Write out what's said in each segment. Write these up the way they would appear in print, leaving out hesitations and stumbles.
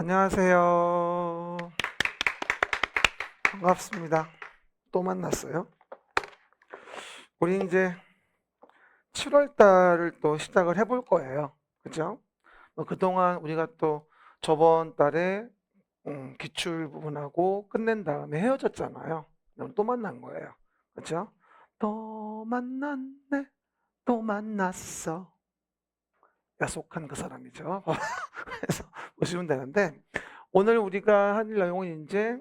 안녕하세요. 반갑습니다. 또 만났어요. 우리 이제 7월 달을 또 시작을 해볼 거예요. 그죠? 그동안 우리가 또 저번 달에 기출 부분하고 끝낸 다음에 헤어졌잖아요. 그럼 또 만난 거예요. 그죠? 또 만났네, 또 만났어. 약속한 그 사람이죠. 그래서 보시면 되는데, 오늘 우리가 할 내용은 이제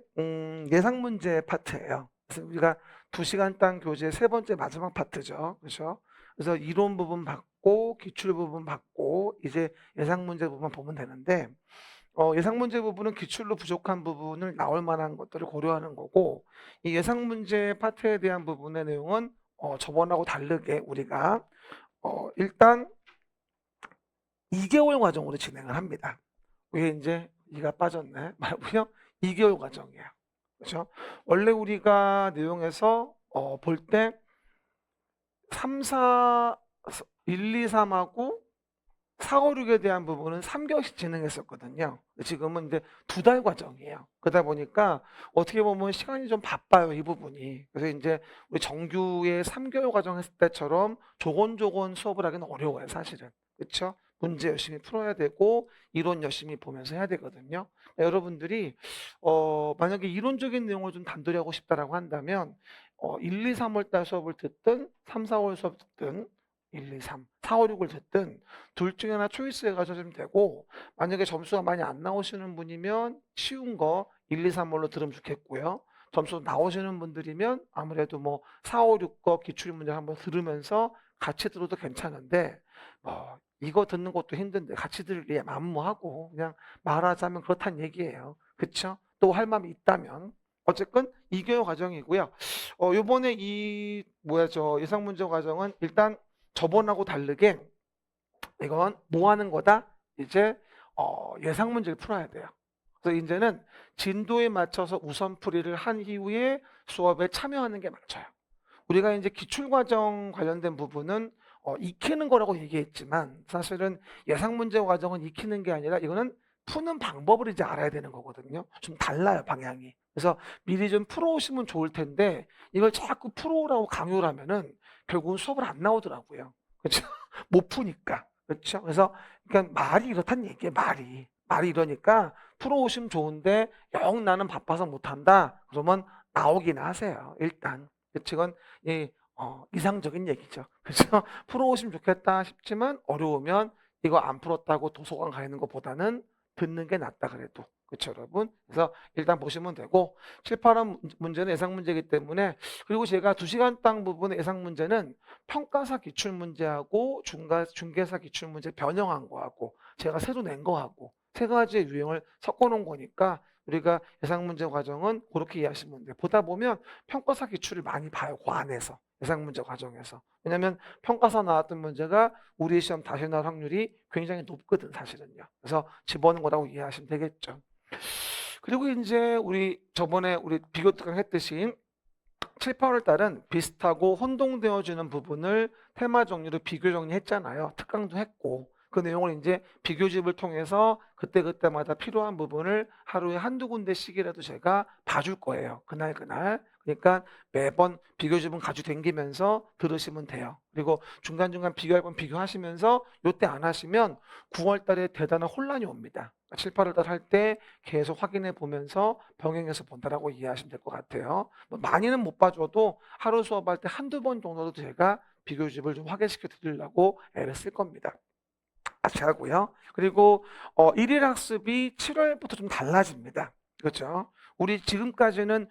예상 문제 파트예요. 그래서 우리가 2시간 당 교재 세 번째 마지막 파트죠. 그렇죠? 그래서 이론 부분 받고 기출 부분 받고 이제 예상 문제 부분 보면 되는데, 예상 문제 부분은 기출로 부족한 부분을 나올 만한 것들을 고려하는 거고, 이 예상 문제 파트에 대한 부분의 내용은 저번하고 다르게 우리가 일단 2개월 과정으로 진행을 합니다. 왜 이제 이가 빠졌네 말고요. 2개월 과정이에요. 그렇죠? 원래 우리가 내용에서 볼 때 3, 4, 1, 2, 3하고 4, 5, 6에 대한 부분은 3개월씩 진행했었거든요. 지금은 이제 2달 과정이에요. 그러다 보니까 어떻게 보면 시간이 좀 바빠요, 이 부분이. 그래서 이제 우리 정규의 3개월 과정 했을 때처럼 조곤조곤 수업을 하기는 어려워요, 사실은. 그렇죠? 문제 열심히 풀어야 되고 이론 열심히 보면서 해야 되거든요. 여러분들이 만약에 이론적인 내용을 좀 단도리 하고 싶다라고 한다면 1, 2, 3월 달 수업을 듣든 3, 4월 수업 듣든 1, 2, 3, 4, 5, 6을 듣든 둘 중에 하나 초이스 해가지고 좀 되고, 만약에 점수가 많이 안 나오시는 분이면 쉬운 거 1, 2, 3월로 들으면 좋겠고요. 점수 나오시는 분들이면 아무래도 뭐 4, 5, 6 거 기출 문제 한번 들으면서 같이 들어도 괜찮은데, 이거 듣는 것도 힘든데 같이 들으기에 만무하고 그냥 말하자면 그렇다는 얘기예요. 그쵸? 또 할 마음이 있다면. 어쨌건 2개월 과정이고요. 요번에 예상 문제 과정은 일단 저번하고 다르게 이건 뭐 하는 거다? 이제 예상 문제를 풀어야 돼요. 그래서 이제는 진도에 맞춰서 우선풀이를 한 이후에 수업에 참여하는 게 맞아요. 우리가 이제 기출과정 관련된 부분은 익히는 거라고 얘기했지만 사실은 예상 문제 과정은 익히는 게 아니라 이거는 푸는 방법을 이제 알아야 되는 거거든요. 좀 달라요, 방향이. 그래서 미리 좀 풀어오시면 좋을 텐데 이걸 자꾸 풀어오라고 강요를 하면은 결국은 수업을 안 나오더라고요. 그렇죠? 못 푸니까. 그렇죠? 그래서 그러니까 말이 이렇다는 얘기예요, 말이 이러니까 풀어오시면 좋은데 영 나는 바빠서 못한다. 그러면 나오긴 하세요, 일단. 그치? 이건 이상적인 얘기죠. 그죠? 풀어오시면 좋겠다 싶지만 어려우면 이거 안 풀었다고 도서관 가 있는 것보다는 듣는 게 낫다 그래도. 그렇죠, 여러분? 그래서 일단 보시면 되고 7, 8원 문제는 예상 문제이기 때문에, 그리고 제가 2시간 땅 부분의 예상 문제는 평가사 기출 문제하고 중개사 기출 문제 변형한 거하고 제가 새로 낸 거하고 세 가지의 유형을 섞어 놓은 거니까 우리가 예상 문제 과정은 그렇게 이해하시면 돼요. 보다 보면 평가사 기출을 많이 봐요, 그 안에서. 예상 문제 과정에서. 왜냐면 평가사 나왔던 문제가 우리 시험 다시 나올 확률이 굉장히 높거든, 사실은요. 그래서 집어넣은 거라고 이해하시면 되겠죠. 그리고 이제 저번에 우리 비교 특강 했듯이 7, 8월 달은 비슷하고 혼동되어지는 부분을 테마 정리로 비교 정리했잖아요. 특강도 했고. 그 내용을 이제 비교집을 통해서 그때그때마다 필요한 부분을 하루에 한두 군데씩이라도 제가 봐줄 거예요. 그날. 그러니까 매번 비교집은 가지고 다니면서 들으시면 돼요. 그리고 중간중간 비교할 건 비교하시면서 요때 안 하시면 9월 달에 대단한 혼란이 옵니다. 7, 8월 달 할 때 계속 확인해 보면서 병행해서 본다라고 이해하시면 될 것 같아요. 뭐 많이는 못 봐줘도 하루 수업할 때 한두 번 정도도 제가 비교집을 좀 확인시켜 드리려고 애를 쓸 겁니다. 같이 하고요. 그리고 일일 학습이 7월부터 좀 달라집니다. 그렇죠? 우리 지금까지는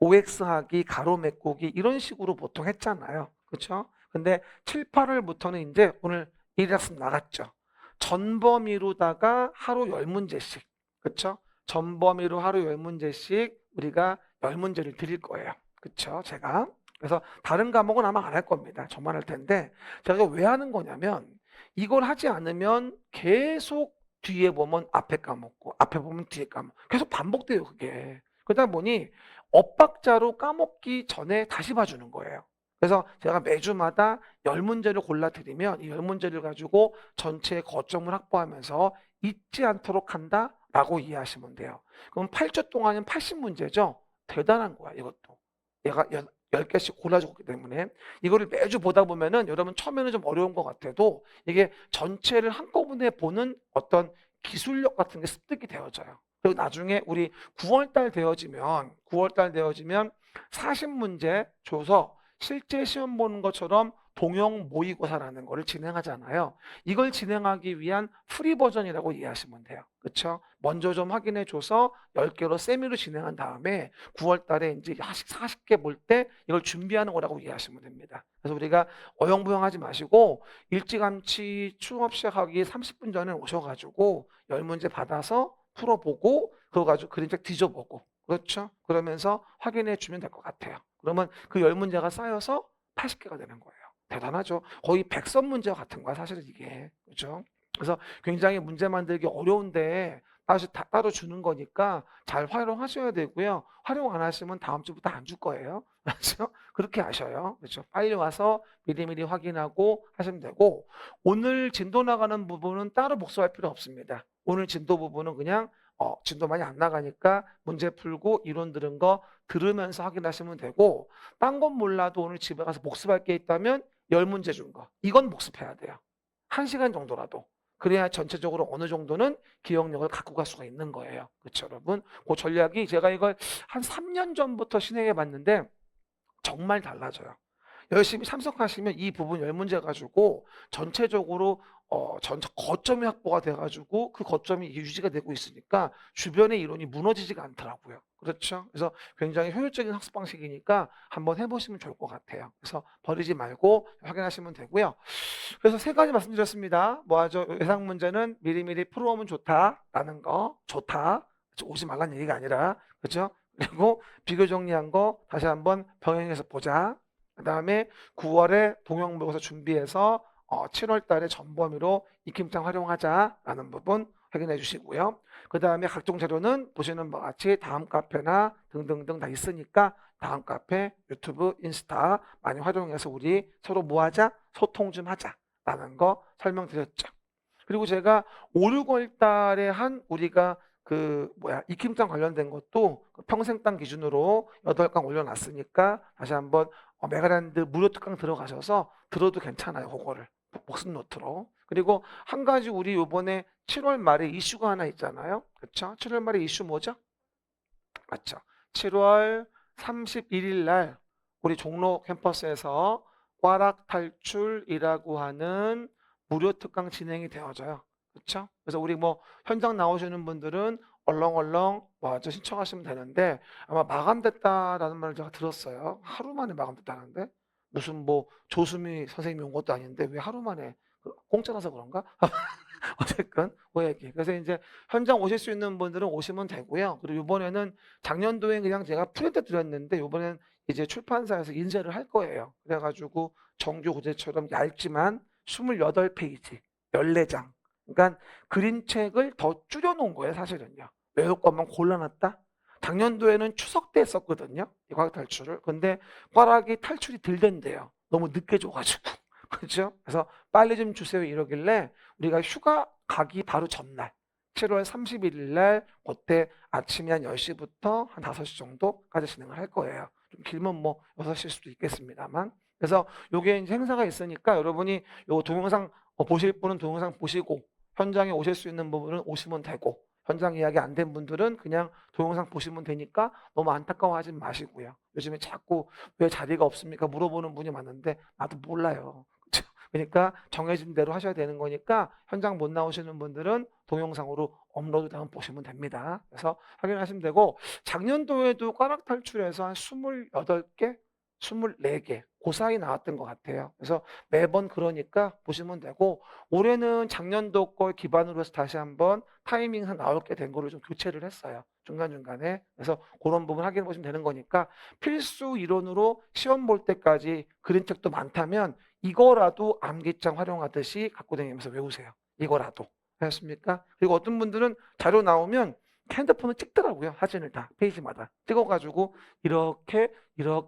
OX 하기, 가로 메꾸기 이런 식으로 보통 했잖아요. 그렇죠? 근데 7, 8월부터는 이제 오늘 일일 학습 나갔죠. 전범위로다가 하루 10문제씩. 그렇죠? 전범위로 하루 10문제씩 우리가 10문제를 드릴 거예요. 그렇죠? 제가. 그래서 다른 과목은 아마 안 할 겁니다. 저만 할 텐데 제가 왜 하는 거냐면 이걸 하지 않으면 계속 뒤에 보면 앞에 까먹고 앞에 보면 뒤에 까먹고 계속 반복돼요, 그게. 그러다 보니 엇박자로 까먹기 전에 다시 봐주는 거예요. 그래서 제가 매주마다 10문제를 골라드리면 이 10문제를 가지고 전체 거점을 확보하면서 잊지 않도록 한다라고 이해하시면 돼요. 그럼 8주 동안은 80문제죠. 대단한 거야, 이것도. 얘가 10개씩 골라줬기 때문에 이거를 매주 보다 보면은 여러분 처음에는 좀 어려운 것 같아도 이게 전체를 한꺼번에 보는 어떤 기술력 같은 게 습득이 되어져요. 그리고 나중에 우리 9월달 되어지면 40문제 줘서 실제 시험 보는 것처럼 동형 모의고사라는 거를 진행하잖아요. 이걸 진행하기 위한 프리 버전이라고 이해하시면 돼요. 그렇죠? 먼저 좀 확인해 줘서 10개로 세미로 진행한 다음에 9월 달에 이제 40개 볼 때 이걸 준비하는 거라고 이해하시면 됩니다. 그래서 우리가 어영부영하지 마시고 일찌감치 수업 시작하기 30분 전에 오셔가지고 10문제 받아서 풀어보고 그거 가지고 그림책 뒤져보고 그렇죠? 그러면서 확인해 주면 될 것 같아요. 그러면 그 10문제가 쌓여서 80개가 되는 거예요. 대단하죠. 거의 100선 문제와 같은 거야 사실은 이게. 그렇죠? 그래서 굉장히 문제 만들기 어려운데 따로 주는 거니까 잘 활용하셔야 되고요. 활용 안 하시면 다음 주부터 안 줄 거예요. 그렇죠? 그렇게 하셔요. 그렇죠? 빨리 와서 미리미리 확인하고 하시면 되고 오늘 진도 나가는 부분은 따로 복습할 필요 없습니다. 오늘 진도 부분은 그냥 진도 많이 안 나가니까 문제 풀고 이론 들은 거 들으면서 확인하시면 되고 딴 건 몰라도 오늘 집에 가서 복습할 게 있다면 10문제 준 거. 이건 복습해야 돼요. 1시간 정도라도. 그래야 전체적으로 어느 정도는 기억력을 갖고 갈 수가 있는 거예요. 그렇죠, 여러분? 그 전략이 제가 이걸 한 3년 전부터 진행해 봤는데 정말 달라져요. 열심히 참석하시면 이 부분 10문제 가지고 전체적으로 전체 거점이 확보가 돼가지고 그 거점이 유지가 되고 있으니까 주변의 이론이 무너지지가 않더라고요. 그렇죠? 그래서 굉장히 효율적인 학습 방식이니까 한번 해보시면 좋을 것 같아요. 그래서 버리지 말고 확인하시면 되고요. 그래서 세 가지 말씀드렸습니다. 뭐하죠? 예상 문제는 미리미리 풀어오면 좋다라는 거, 좋다. 오지 말라는 얘기가 아니라, 그렇죠? 그리고 비교 정리한 거 다시 한번 병행해서 보자. 그 다음에 9월에 동형모의고사 준비해서 7월 달에 전범위로 익힘장 활용하자라는 부분 확인해 주시고요. 그 다음에 각종 자료는 보시는 바와 같이 다음 카페나 등등등 다 있으니까 다음 카페, 유튜브, 인스타 많이 활용해서 우리 서로 뭐하자? 소통 좀 하자라는 거 설명드렸죠. 그리고 제가 5, 6월 달에 한 우리가 익힘장 관련된 것도 평생 땅 기준으로 8강 올려놨으니까 다시 한번 메가랜드 무료 특강 들어가셔서 들어도 괜찮아요. 그거를 복습 노트로. 그리고 한 가지 우리 요번에 7월 말에 이슈가 하나 있잖아요. 그렇죠? 7월 말에 이슈 뭐죠? 맞죠? 7월 31일 날 우리 종로 캠퍼스에서 꽈락 탈출이라고 하는 무료 특강 진행이 되어져요. 그렇죠? 그래서 우리 뭐 현장 나오시는 분들은 얼렁얼렁 와서 신청하시면 되는데 아마 마감됐다라는 말을 제가 들었어요. 하루 만에 마감됐다는데 무슨 뭐 조수미 선생님이 온 것도 아닌데 왜 하루 만에 공짜라서 그런가? 어쨌건 그 얘기. 그래서 이제 현장 오실 수 있는 분들은 오시면 되고요. 그리고 이번에는 작년도에 그냥 제가 프린트 드렸는데 이번에는 이제 출판사에서 인쇄를 할 거예요. 그래가지고 정규 고제처럼 얇지만 28페이지, 14장. 그러니까 그림책을 더 줄여놓은 거예요, 사실은요. 외울 것만 골라놨다. 작년도에는 추석 때 했었거든요, 이 과학 탈출을. 근데 과락이 탈출이 덜 된대요. 너무 늦게 줘가지고. 그렇죠? 그래서 빨리 좀 주세요 이러길래 우리가 휴가 가기 바로 전날 7월 31일 날 그때 아침에 한 10시부터 한 5시 정도까지 진행을 할 거예요. 좀 길면 뭐 6시일 수도 있겠습니다만. 그래서 요게 이제 행사가 있으니까 여러분이 요 동영상 보실 분은 동영상 보시고 현장에 오실 수 있는 부분은 오시면 되고 현장 이야기 안 된 분들은 그냥 동영상 보시면 되니까 너무 안타까워하지 마시고요. 요즘에 자꾸 왜 자리가 없습니까? 물어보는 분이 많은데 나도 몰라요. 그러니까 정해진 대로 하셔야 되는 거니까 현장 못 나오시는 분들은 동영상으로 업로드되면 보시면 됩니다. 그래서 확인하시면 되고 작년도에도 꽈락 탈출해서 한 28개, 24개 그 사이 나왔던 것 같아요. 그래서 매번 그러니까 보시면 되고 올해는 작년도 걸 기반으로 해서 다시 한번 타이밍상 나올 게 된 거를 좀 교체를 했어요. 중간중간에. 그래서 그런 부분 확인해 보시면 되는 거니까 필수 이론으로 시험 볼 때까지 그림책도 많다면 이거라도 암기장 활용하듯이 갖고 다니면서 외우세요. 이거라도. 아셨습니까? 그리고 어떤 분들은 자료 나오면 핸드폰을 찍더라고요. 사진을 다 페이지마다 찍어가지고 이렇게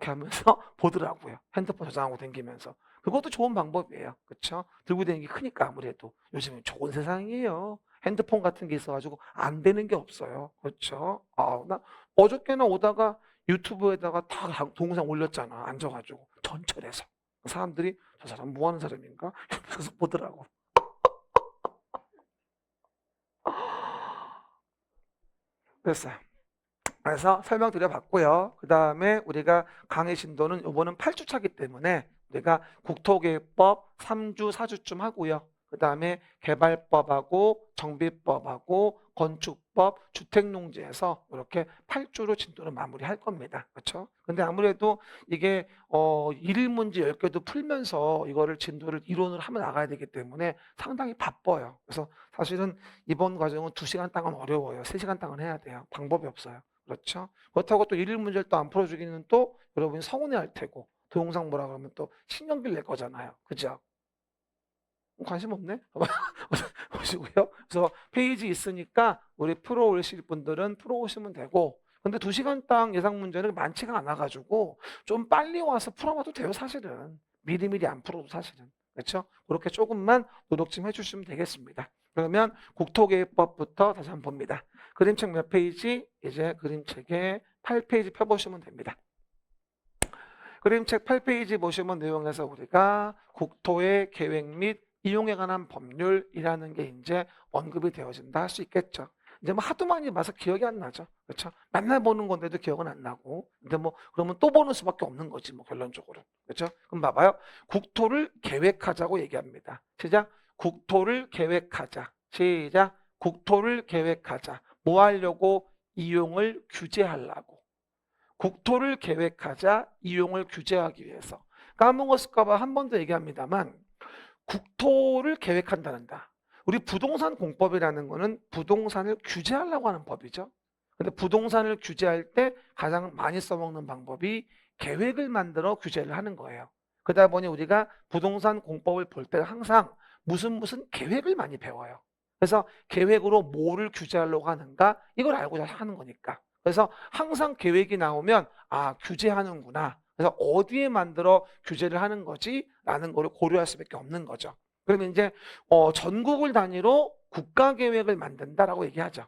하면서 보더라고요. 핸드폰 저장하고 다니면서. 그것도 좋은 방법이에요. 그렇죠? 들고 다니는 게 크니까 아무래도 요즘은 좋은 세상이에요. 핸드폰 같은 게 있어가지고 안 되는 게 없어요. 그렇죠? 나 어저께나 오다가 유튜브에다가 다 동영상 올렸잖아. 앉아가지고 전철에서 사람들이 저 사람 뭐 하는 사람인가? 이러면서 보더라고. 됐어요. 그래서 설명드려봤고요. 그 다음에 우리가 강의 진도는 이번은 8주차기 때문에 우리가 국토계획법 3주, 4주쯤 하고요. 그 다음에 개발법하고 정비법하고 건축법, 주택농지에서 이렇게 8주로 진도를 마무리할 겁니다. 그렇죠? 근데 아무래도 이게 1일 문제 10개도 풀면서 이거를 진도를 이론을 하면 나가야 되기 때문에 상당히 바빠요. 그래서 사실은 이번 과정은 2시간 땅은 어려워요. 3시간 땅은 해야 돼요. 방법이 없어요. 그렇죠? 그렇다고 또 일일 문제를 또 안 풀어주기는 또 여러분이 서운해할 테고 동영상 보라 그러면 또 신경질 낼 거잖아요. 그죠? 관심 없네? 보시고요. 그래서 페이지 있으니까 우리 프로 오실 분들은 프로 오시면 되고 근데 2시간 땅 예상 문제는 많지가 않아가지고 좀 빨리 와서 풀어봐도 돼요. 사실은 미리미리 안 풀어도 사실은 그렇죠? 그렇게 조금만 노력 좀 해주시면 되겠습니다. 그러면 국토계획법부터 다시 한번 봅니다. 그림책 몇 페이지? 이제 그림책에 8페이지 펴보시면 됩니다. 그림책 8페이지 보시면 내용에서 우리가 국토의 계획 및 이용에 관한 법률이라는 게 이제 언급이 되어진다 할 수 있겠죠. 이제 뭐 하도 많이 봐서 기억이 안 나죠. 그렇죠? 맨날 보는 건데도 기억은 안 나고. 근데 뭐 그러면 또 보는 수밖에 없는 거지 뭐 결론적으로. 그렇죠? 그럼 봐봐요. 국토를 계획하자고 얘기합니다. 시작. 국토를 계획하자. 시작. 국토를 계획하자. 뭐 하려고? 이용을 규제하려고. 국토를 계획하자. 이용을 규제하기 위해서. 까먹었을까 봐 한 번 더 얘기합니다만 국토를 계획한다는다. 우리 부동산 공법이라는 거는 부동산을 규제하려고 하는 법이죠. 근데 부동산을 규제할 때 가장 많이 써먹는 방법이 계획을 만들어 규제를 하는 거예요. 그러다 보니 우리가 부동산 공법을 볼 때 항상 무슨 계획을 많이 배워요. 그래서 계획으로 뭐를 규제하려고 하는가 이걸 알고자 하는 거니까. 그래서 항상 계획이 나오면 규제하는구나. 그래서 어디에 만들어 규제를 하는 거지? 라는 거를 고려할 수밖에 없는 거죠. 그러면 이제 전국을 단위로 국가계획을 만든다라고 얘기하죠.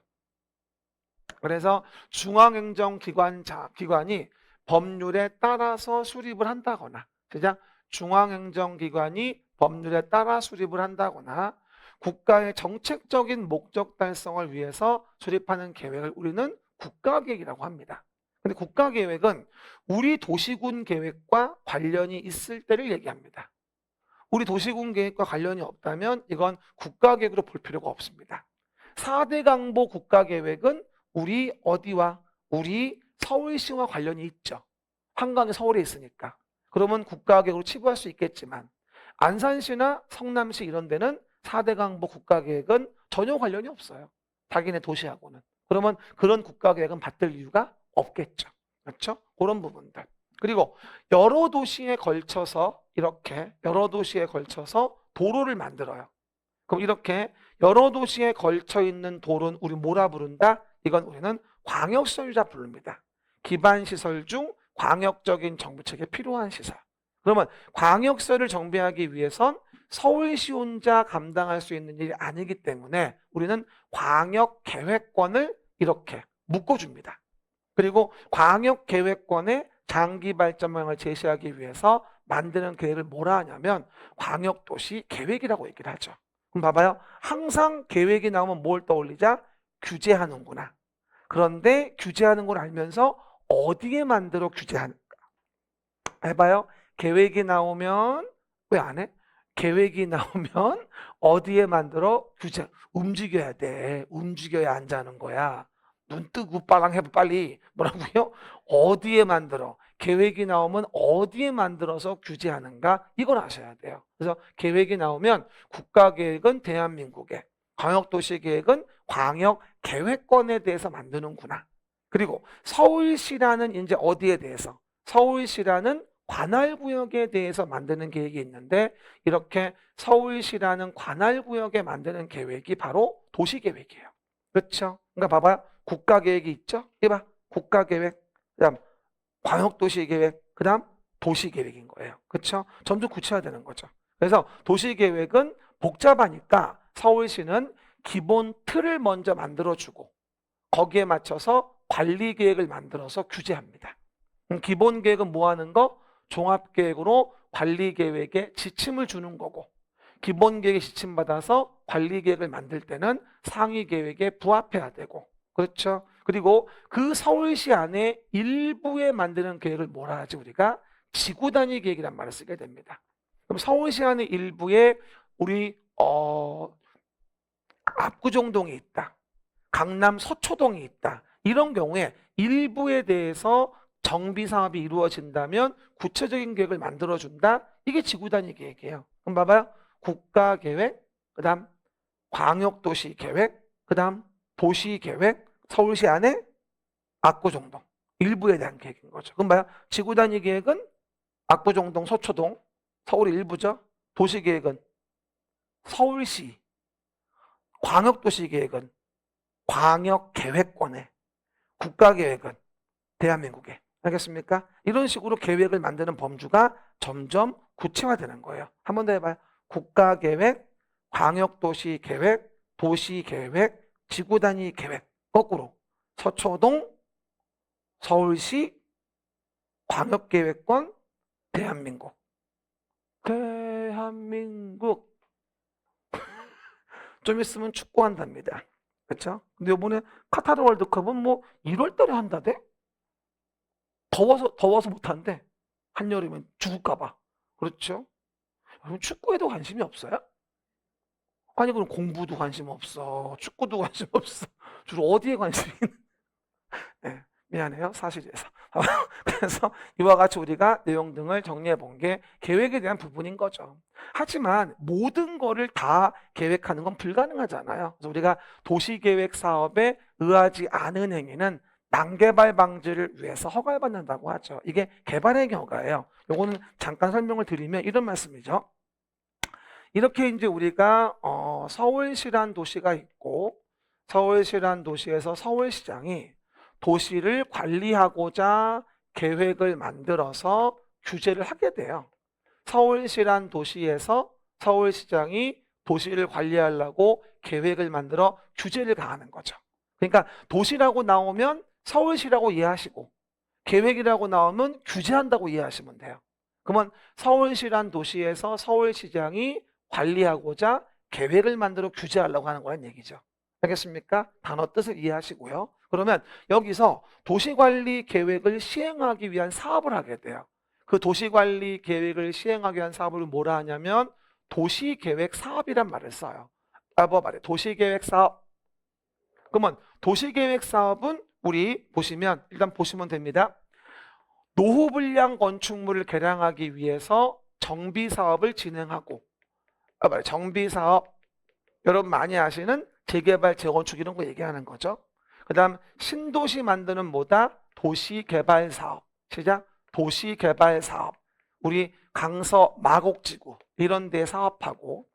그래서 중앙행정기관이 법률에 따라서 수립을 한다거나 그냥 중앙행정기관이 법률에 따라 수립을 한다거나 국가의 정책적인 목적 달성을 위해서 수립하는 계획을 우리는 국가계획이라고 합니다. 근데 국가계획은 우리 도시군 계획과 관련이 있을 때를 얘기합니다. 우리 도시군 계획과 관련이 없다면 이건 국가계획으로 볼 필요가 없습니다. 4대 강보 국가계획은 우리 어디와? 우리 서울시와 관련이 있죠. 한강이 서울에 있으니까. 그러면 국가계획으로 치부할 수 있겠지만 안산시나 성남시 이런 데는 4대 강보 국가계획은 전혀 관련이 없어요. 자기네 도시하고는. 그러면 그런 국가계획은 받을 이유가 없겠죠. 그렇죠? 그런 부분들. 그리고 여러 도시에 걸쳐서 도로를 만들어요. 그럼 이렇게 여러 도시에 걸쳐 있는 도로는 우리 뭐라 부른다? 이건 우리는 광역시설이라 부릅니다. 기반시설 중 광역적인 정부책에 필요한 시설. 그러면 광역시설을 정비하기 위해선 서울시 혼자 감당할 수 있는 일이 아니기 때문에 우리는 광역계획권을 이렇게 묶어줍니다. 그리고 광역계획권의 장기발전망을 제시하기 위해서 만드는 계획을 뭐라 하냐면 광역도시 계획이라고 얘기를 하죠. 그럼 봐봐요. 항상 계획이 나오면 뭘 떠올리자? 규제하는구나. 그런데 규제하는 걸 알면서 어디에 만들어 규제하는가? 해봐요. 계획이 나오면 왜 안 해? 계획이 나오면 어디에 만들어 규제? 움직여야 돼. 움직여야 앉아는 거야. 눈 뜨고 빨랑 해봐 빨리. 뭐라고요? 어디에 만들어? 계획이 나오면 어디에 만들어서 규제하는가? 이걸 아셔야 돼요. 그래서 계획이 나오면 국가계획은 대한민국의, 광역도시계획은 광역계획권에 대해서 만드는구나. 그리고 서울시라는 이제 어디에 대해서? 서울시라는 관할구역에 대해서 만드는 계획이 있는데 이렇게 서울시라는 관할구역에 만드는 계획이 바로 도시계획이에요. 그렇죠? 그러니까 봐봐요. 국가계획이 있죠? 이봐. 국가계획, 그 다음 광역도시계획, 그 다음 도시계획인 거예요. 그렇죠? 점점 구체화되는 거죠. 그래서 도시계획은 복잡하니까 서울시는 기본 틀을 먼저 만들어주고 거기에 맞춰서 관리 계획을 만들어서 규제합니다. 기본 계획은 뭐 하는 거? 종합 계획으로 관리 계획에 지침을 주는 거고, 기본 계획에 지침 받아서 관리 계획을 만들 때는 상위 계획에 부합해야 되고, 그렇죠? 그리고 그 서울시 안에 일부에 만드는 계획을 뭐라 하지? 우리가 지구 단위 계획이란 말을 쓰게 됩니다. 그럼 서울시 안에 일부에 우리 압구정동이 있다, 강남 서초동이 있다, 이런 경우에 일부에 대해서 정비 사업이 이루어진다면 구체적인 계획을 만들어준다. 이게 지구 단위 계획이에요. 그럼 봐봐요. 국가계획, 그 다음 광역도시계획, 그 다음 도시계획, 서울시 안에 압구정동 일부에 대한 계획인 거죠. 그럼 봐요. 지구 단위 계획은 압구정동, 서초동, 서울의 일부죠. 도시계획은 서울시, 광역도시계획은 광역계획권에, 국가계획은 대한민국에. 알겠습니까? 이런 식으로 계획을 만드는 범주가 점점 구체화되는 거예요. 한 번 더 해봐요. 국가계획, 광역도시계획, 도시계획, 지구단위 계획. 거꾸로 서초동, 서울시, 광역계획권, 대한민국. 대한민국. 좀 있으면 축구한답니다. 그렇죠? 근데 이번에 카타르 월드컵은 뭐 1월 달에 한다대? 더워서 못 한대. 한여름엔 죽을까 봐. 그렇죠? 여러분 축구에도 관심이 없어요? 아니 그럼 공부도 관심 없어. 축구도 관심 없어. 주로 어디에 관심이 있는? 네, 미안해요. 사실에서. 그래서 이와 같이 우리가 내용 등을 정리해 본 게 계획에 대한 부분인 거죠. 하지만 모든 거를 다 계획하는 건 불가능하잖아요. 그래서 우리가 도시계획 사업에 의하지 않은 행위는 난개발 방지를 위해서 허가를 받는다고 하죠. 이게 개발행위 허가예요. 요거는 잠깐 설명을 드리면 이런 말씀이죠. 이렇게 이제 우리가 서울시란 도시가 있고, 서울시란 도시에서 서울시장이 도시를 관리하고자 계획을 만들어서 규제를 하게 돼요. 서울시란 도시에서 서울시장이 도시를 관리하려고 계획을 만들어 규제를 가하는 거죠. 그러니까 도시라고 나오면 서울시라고 이해하시고, 계획이라고 나오면 규제한다고 이해하시면 돼요. 그러면 서울시란 도시에서 서울시장이 관리하고자 계획을 만들어 규제하려고 하는 거란 얘기죠. 알겠습니까? 단어 뜻을 이해하시고요. 그러면 여기서 도시관리 계획을 시행하기 위한 사업을 하게 돼요. 그 도시관리 계획을 시행하기 위한 사업을 뭐라 하냐면 도시계획 사업이란 말을 써요. 뭐 말해? 도시계획 사업. 그러면 도시계획 사업은 우리 보시면 일단 보시면 됩니다. 노후 불량 건축물을 개량하기 위해서 정비 사업을 진행하고, 정비 사업, 여러분 많이 아시는 재개발, 재건축 이런 거 얘기하는 거죠. 그 다음 신도시 만드는 뭐다? 도시개발 사업. 시작. 도시개발 사업. 우리 강서 마곡지구 이런 데 사업하고,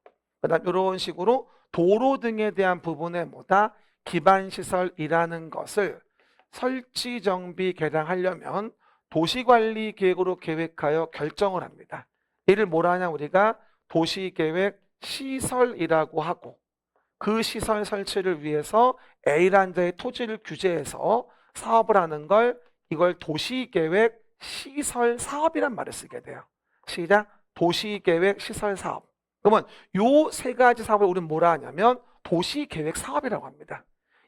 그 다음 이런 식으로 도로 등에 대한 부분에 뭐다? 기반시설이라는 것을 설치, 정비, 개량하려면 도시관리 계획으로 계획하여 결정을 합니다. 이를 뭐라 하냐? 우리가 도시계획 시설이라고 하고, 그 시설 설치를 위해서 A라는 데의 토지를 규제해서 사업을 하는 걸, 이걸 도시계획 시설 사업이란 말을 쓰게 돼요. 시작. 도시계획 시설 사업. 그러면 요 세 가지 사업을 우리는 뭐라 하냐면 도시계획 사업이라고 합니다.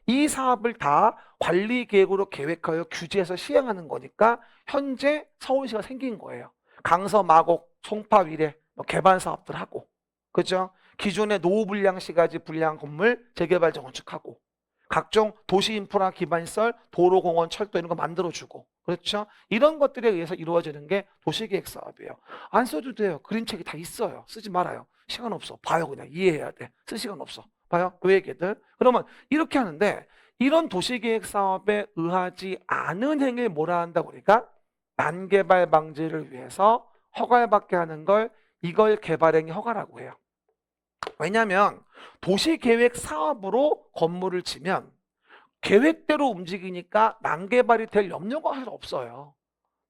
이 사업을 다 관리계획으로 계획하여 규제해서 시행하는 거니까 현재 서울시가 생긴 거예요. 강서, 마곡, 송파, 위례 개발 사업들 하고, 그죠? 기존의 노후 불량 시가지 불량 건물 재개발 재건축하고, 각종 도시 인프라 기반시설, 도로, 공원, 철도 이런 거 만들어주고, 그렇죠? 이런 것들에 의해서 이루어지는 게 도시계획 사업이에요. 안 써도 돼요. 그림책이 다 있어요. 쓰지 말아요. 시간 없어. 봐요. 그냥 이해해야 돼. 쓸 시간 없어. 봐요. 그 얘기들. 그러면 이렇게 하는데, 이런 도시계획 사업에 의하지 않은 행위를 뭐라 한다고 우리가? 난개발 방지를 위해서 허가를 받게 하는 걸, 이걸 개발행위 허가라고 해요. 왜냐하면 도시계획 사업으로 건물을 지면 계획대로 움직이니까 난개발이 될 염려가 사실 없어요.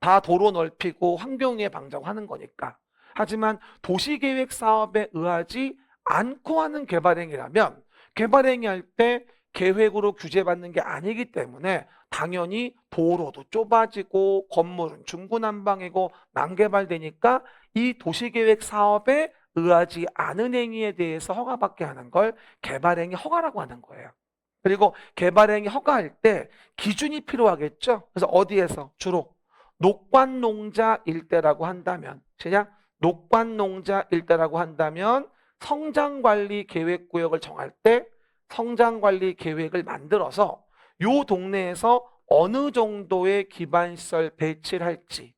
다 도로 넓히고 환경위해 방자고 하는 거니까. 하지만 도시계획 사업에 의하지 않고 하는 개발행위라면 개발행위 할 때 계획으로 규제받는 게 아니기 때문에 당연히 도로도 좁아지고 건물은 중구난방이고 난개발되니까 이 도시계획 사업에 의하지 않은 행위에 대해서 허가받게 하는 걸 개발행위 허가라고 하는 거예요. 그리고 개발행위 허가할 때 기준이 필요하겠죠. 그래서 어디에서 주로 녹관농자 일대라고 한다면, 그냥 녹관농자 일대라고 한다면 성장관리 계획구역을 정할 때 성장관리 계획을 만들어서 요 동네에서 어느 정도의 기반시설 배치를 할지,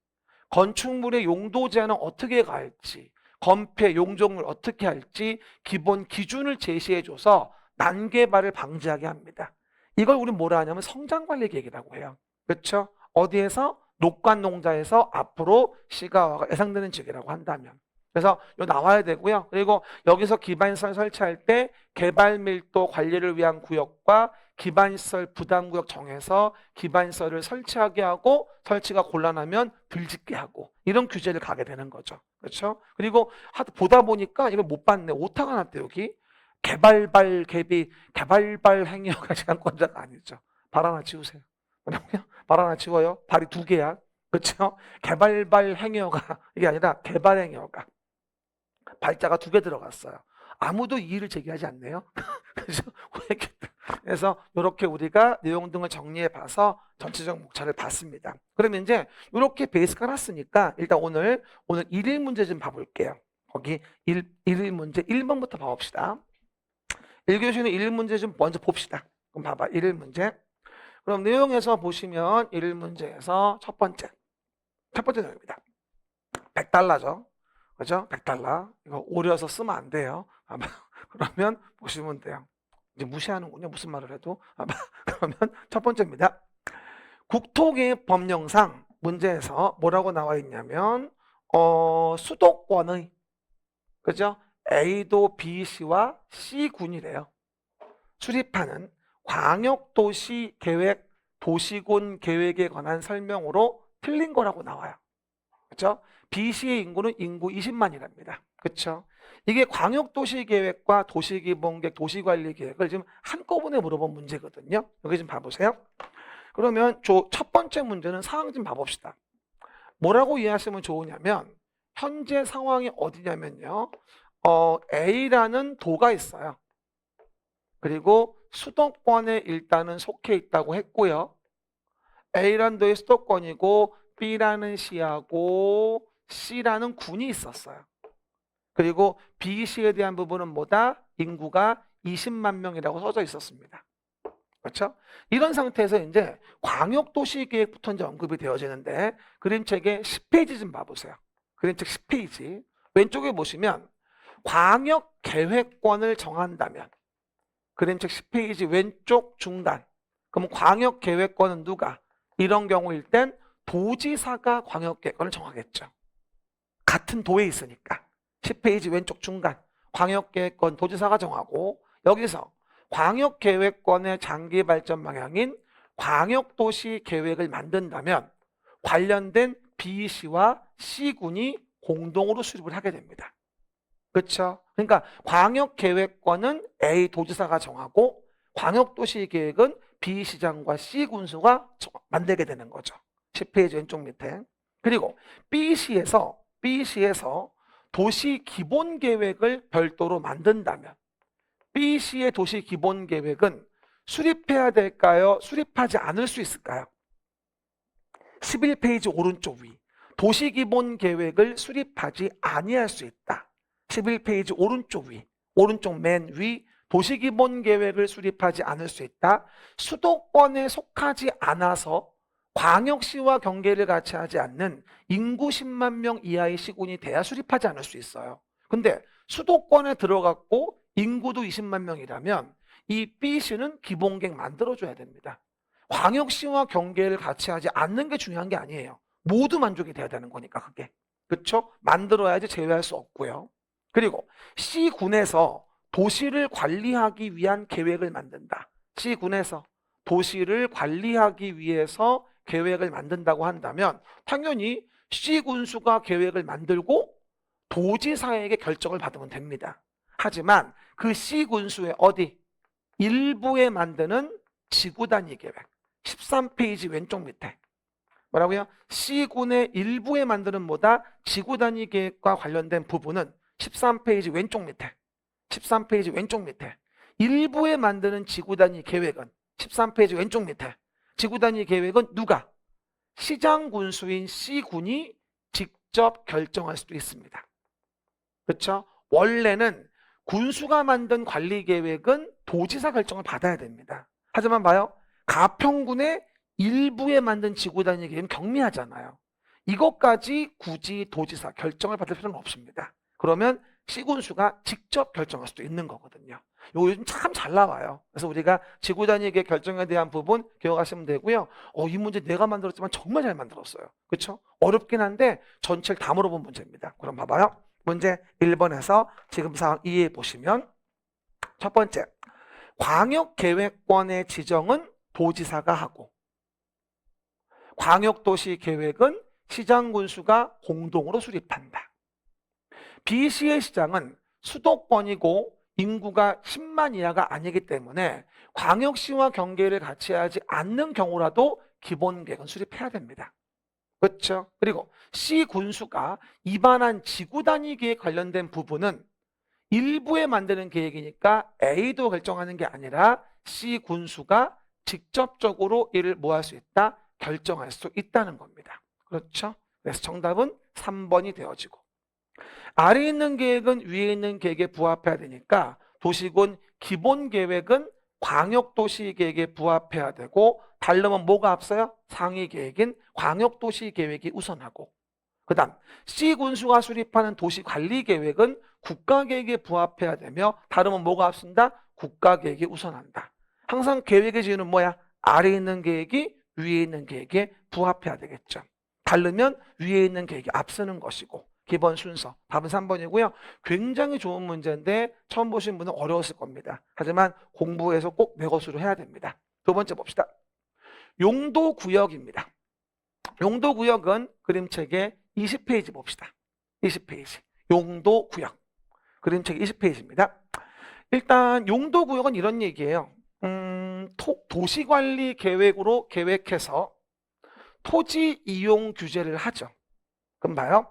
건축물의 용도 제한은 어떻게 갈지, 건폐 용적률 어떻게 할지 기본 기준을 제시해줘서 난개발을 방지하게 합니다. 이걸 우리 뭐라 하냐면 성장관리 계획이라고 해요. 그렇죠? 어디에서? 녹관농자에서 앞으로 시가화가 예상되는 지역이라고 한다면. 그래서 이거 나와야 되고요. 그리고 여기서 기반시설 설치할 때 개발 밀도 관리를 위한 구역과 기반시설 부담구역 정해서 기반시설을 설치하게 하고 설치가 곤란하면 들짓게 하고 이런 규제를 가게 되는 거죠. 그렇죠? 그리고 보다 보니까 이걸 못 봤네. 오타가 났대 여기. 개발발 개비 개발발 행위가 제한권자가 아니죠. 발 하나 지우세요. 뭐라고요? 발 하나 지워요. 발이 두 개야. 그렇죠? 개발발 행위가 이게 아니라 개발 행위가 발자가 두 개 들어갔어요. 아무도 이의를 제기하지 않네요. 그래서 이렇게 우리가 내용 등을 정리해 봐서 전체적 목차를 봤습니다. 그러면 이제 이렇게 베이스 깔았으니까 일단 오늘 일일 문제 좀 봐볼게요. 거기 일일 문제 1번부터 봐봅시다. 1교시는 일일 문제 좀 먼저 봅시다. 그럼 봐봐. 일일 문제. 그럼 내용에서 보시면 일일 문제에서 첫 번째 내용입니다. 100달러죠. 그죠? 100달러. 이거 오려서 쓰면 안 돼요. 아마 그러면 보시면 돼요. 이제 무시하는군요. 무슨 말을 해도. 아마 그러면 첫 번째입니다. 국토계획 법령상 문제에서 뭐라고 나와 있냐면 수도권의 그죠? A도 B시와 C군이래요. 수립하는 광역도시계획 도시군 계획에 관한 설명으로 틀린 거라고 나와요. 그렇죠? B시의 인구는 인구 20만이랍니다. 그렇죠? 이게 광역도시계획과 도시기본계획, 도시관리계획을 지금 한꺼번에 물어본 문제거든요. 여기 좀 봐보세요. 그러면 첫 번째 문제는 상황 좀 봐봅시다. 뭐라고 이해하시면 좋으냐면 현재 상황이 어디냐면요. A라는 도가 있어요. 그리고 수도권에 일단은 속해 있다고 했고요. A라는 도의 수도권이고 B라는 시하고 C라는 군이 있었어요. 그리고 B시에 대한 부분은 뭐다? 인구가 20만 명이라고 써져 있었습니다. 그렇죠? 이런 상태에서 이제 광역도시계획부터 이제 언급이 되어지는데 그림책의 10페이지 좀 봐보세요. 그림책 10페이지. 왼쪽에 보시면 광역계획권을 정한다면 그림책 10페이지 왼쪽 중간. 그럼 광역계획권은 누가? 이런 경우일 땐 도지사가 광역계획권을 정하겠죠. 같은 도에 있으니까. 10페이지 왼쪽 중간. 광역계획권 도지사가 정하고 여기서 광역계획권의 장기발전 방향인 광역도시 계획을 만든다면 관련된 B시와 C군이 공동으로 수립을 하게 됩니다. 그렇죠? 그러니까 광역계획권은 A 도지사가 정하고 광역도시계획은 B시장과 C군수가 만들게 되는 거죠. 10페이지 왼쪽 밑에. 그리고 B시에서 도시기본계획을 별도로 만든다면 B시의 도시기본계획은 수립해야 될까요? 수립하지 않을 수 있을까요? 11페이지 오른쪽 위. 도시기본계획을 수립하지 아니할 수 있다. 11페이지 오른쪽 위. 오른쪽 맨 위. 도시기본계획을 수립하지 않을 수 있다. 수도권에 속하지 않아서 광역시와 경계를 같이 하지 않는 인구 10만 명 이하의 시군이 돼야 수립하지 않을 수 있어요. 근데 수도권에 들어갔고 인구도 20만 명이라면 이 B시는 기본계획 만들어줘야 됩니다. 광역시와 경계를 같이 하지 않는 게 중요한 게 아니에요. 모두 만족이 돼야 되는 거니까 그게. 그렇죠? 만들어야지 제외할 수 없고요. 그리고 C군에서 도시를 관리하기 위한 계획을 만든다. C군에서 도시를 관리하기 위해서 계획을 만든다고 한다면 당연히 C군수가 계획을 만들고 도지사에게 결정을 받으면 됩니다. 하지만 그 C군수의 어디? 일부에 만드는 지구 단위 계획. 13페이지 왼쪽 밑에. 뭐라고요? C군의 일부에 만드는 뭐다? 지구 단위 계획과 관련된 부분은 13페이지 왼쪽 밑에. 13페이지 왼쪽 밑에. 일부에 만드는 지구 단위 계획은 13페이지 왼쪽 밑에. 지구 단위 계획은 누가? 시장 군수인 C군이 직접 결정할 수도 있습니다. 그렇죠? 원래는 군수가 만든 관리 계획은 도지사 결정을 받아야 됩니다. 하지만 봐요. 가평군의 일부에 만든 지구 단위 계획은 경미하잖아요. 이것까지 굳이 도지사 결정을 받을 필요는 없습니다. 그러면 C군수가 직접 결정할 수도 있는 거거든요. 이거 요즘 참 잘 나와요. 그래서 우리가 지구 단위 계획 결정에 대한 부분 기억하시면 되고요. 이 문제 내가 만들었지만 정말 잘 만들었어요. 그렇죠? 어렵긴 한데 전체를 다 물어본 문제입니다. 그럼 봐봐요. 문제 1번에서 지금 상황 이해해 보시면 첫 번째, 광역계획권의 지정은 도지사가 하고 광역도시계획은 시장군수가 공동으로 수립한다. B시의 시장은 수도권이고 인구가 10만 이하가 아니기 때문에 광역시와 경계를 같이 하지 않는 경우라도 기본계획은 수립해야 됩니다. 그렇죠? 그리고 C군수가 입안한 지구단위 계획 관련된 부분은 일부에 만드는 계획이니까 A도 결정하는 게 아니라 C군수가 직접적으로 이를 뭐 할 수 있다? 결정할 수 있다는 겁니다. 그렇죠? 그래서 정답은 3번이 되어지고 아래에 있는 계획은 위에 있는 계획에 부합해야 되니까 도시군 기본계획은 광역도시계획에 부합해야 되고 다르면 뭐가 앞서요? 상위 계획인 광역도시계획이 우선하고 그 다음 C군수가 수립하는 도시관리계획은 국가계획에 부합해야 되며 다르면 뭐가 앞선다? 국가계획이 우선한다. 항상 계획의 지위는 뭐야? 아래에 있는 계획이 위에 있는 계획에 부합해야 되겠죠. 다르면 위에 있는 계획이 앞서는 것이고 기본 순서. 답은 3번이고요. 굉장히 좋은 문제인데 처음 보신 분은 어려웠을 겁니다. 하지만 공부해서 꼭 내 것으로 해야 됩니다. 두 번째 봅시다. 용도구역입니다. 용도구역은 그림책의 20페이지 봅시다. 20페이지. 용도구역. 그림책 20페이지입니다. 일단 용도구역은 이런 얘기예요. 도시관리 계획으로 계획해서 토지 이용 규제를 하죠. 그럼 봐요.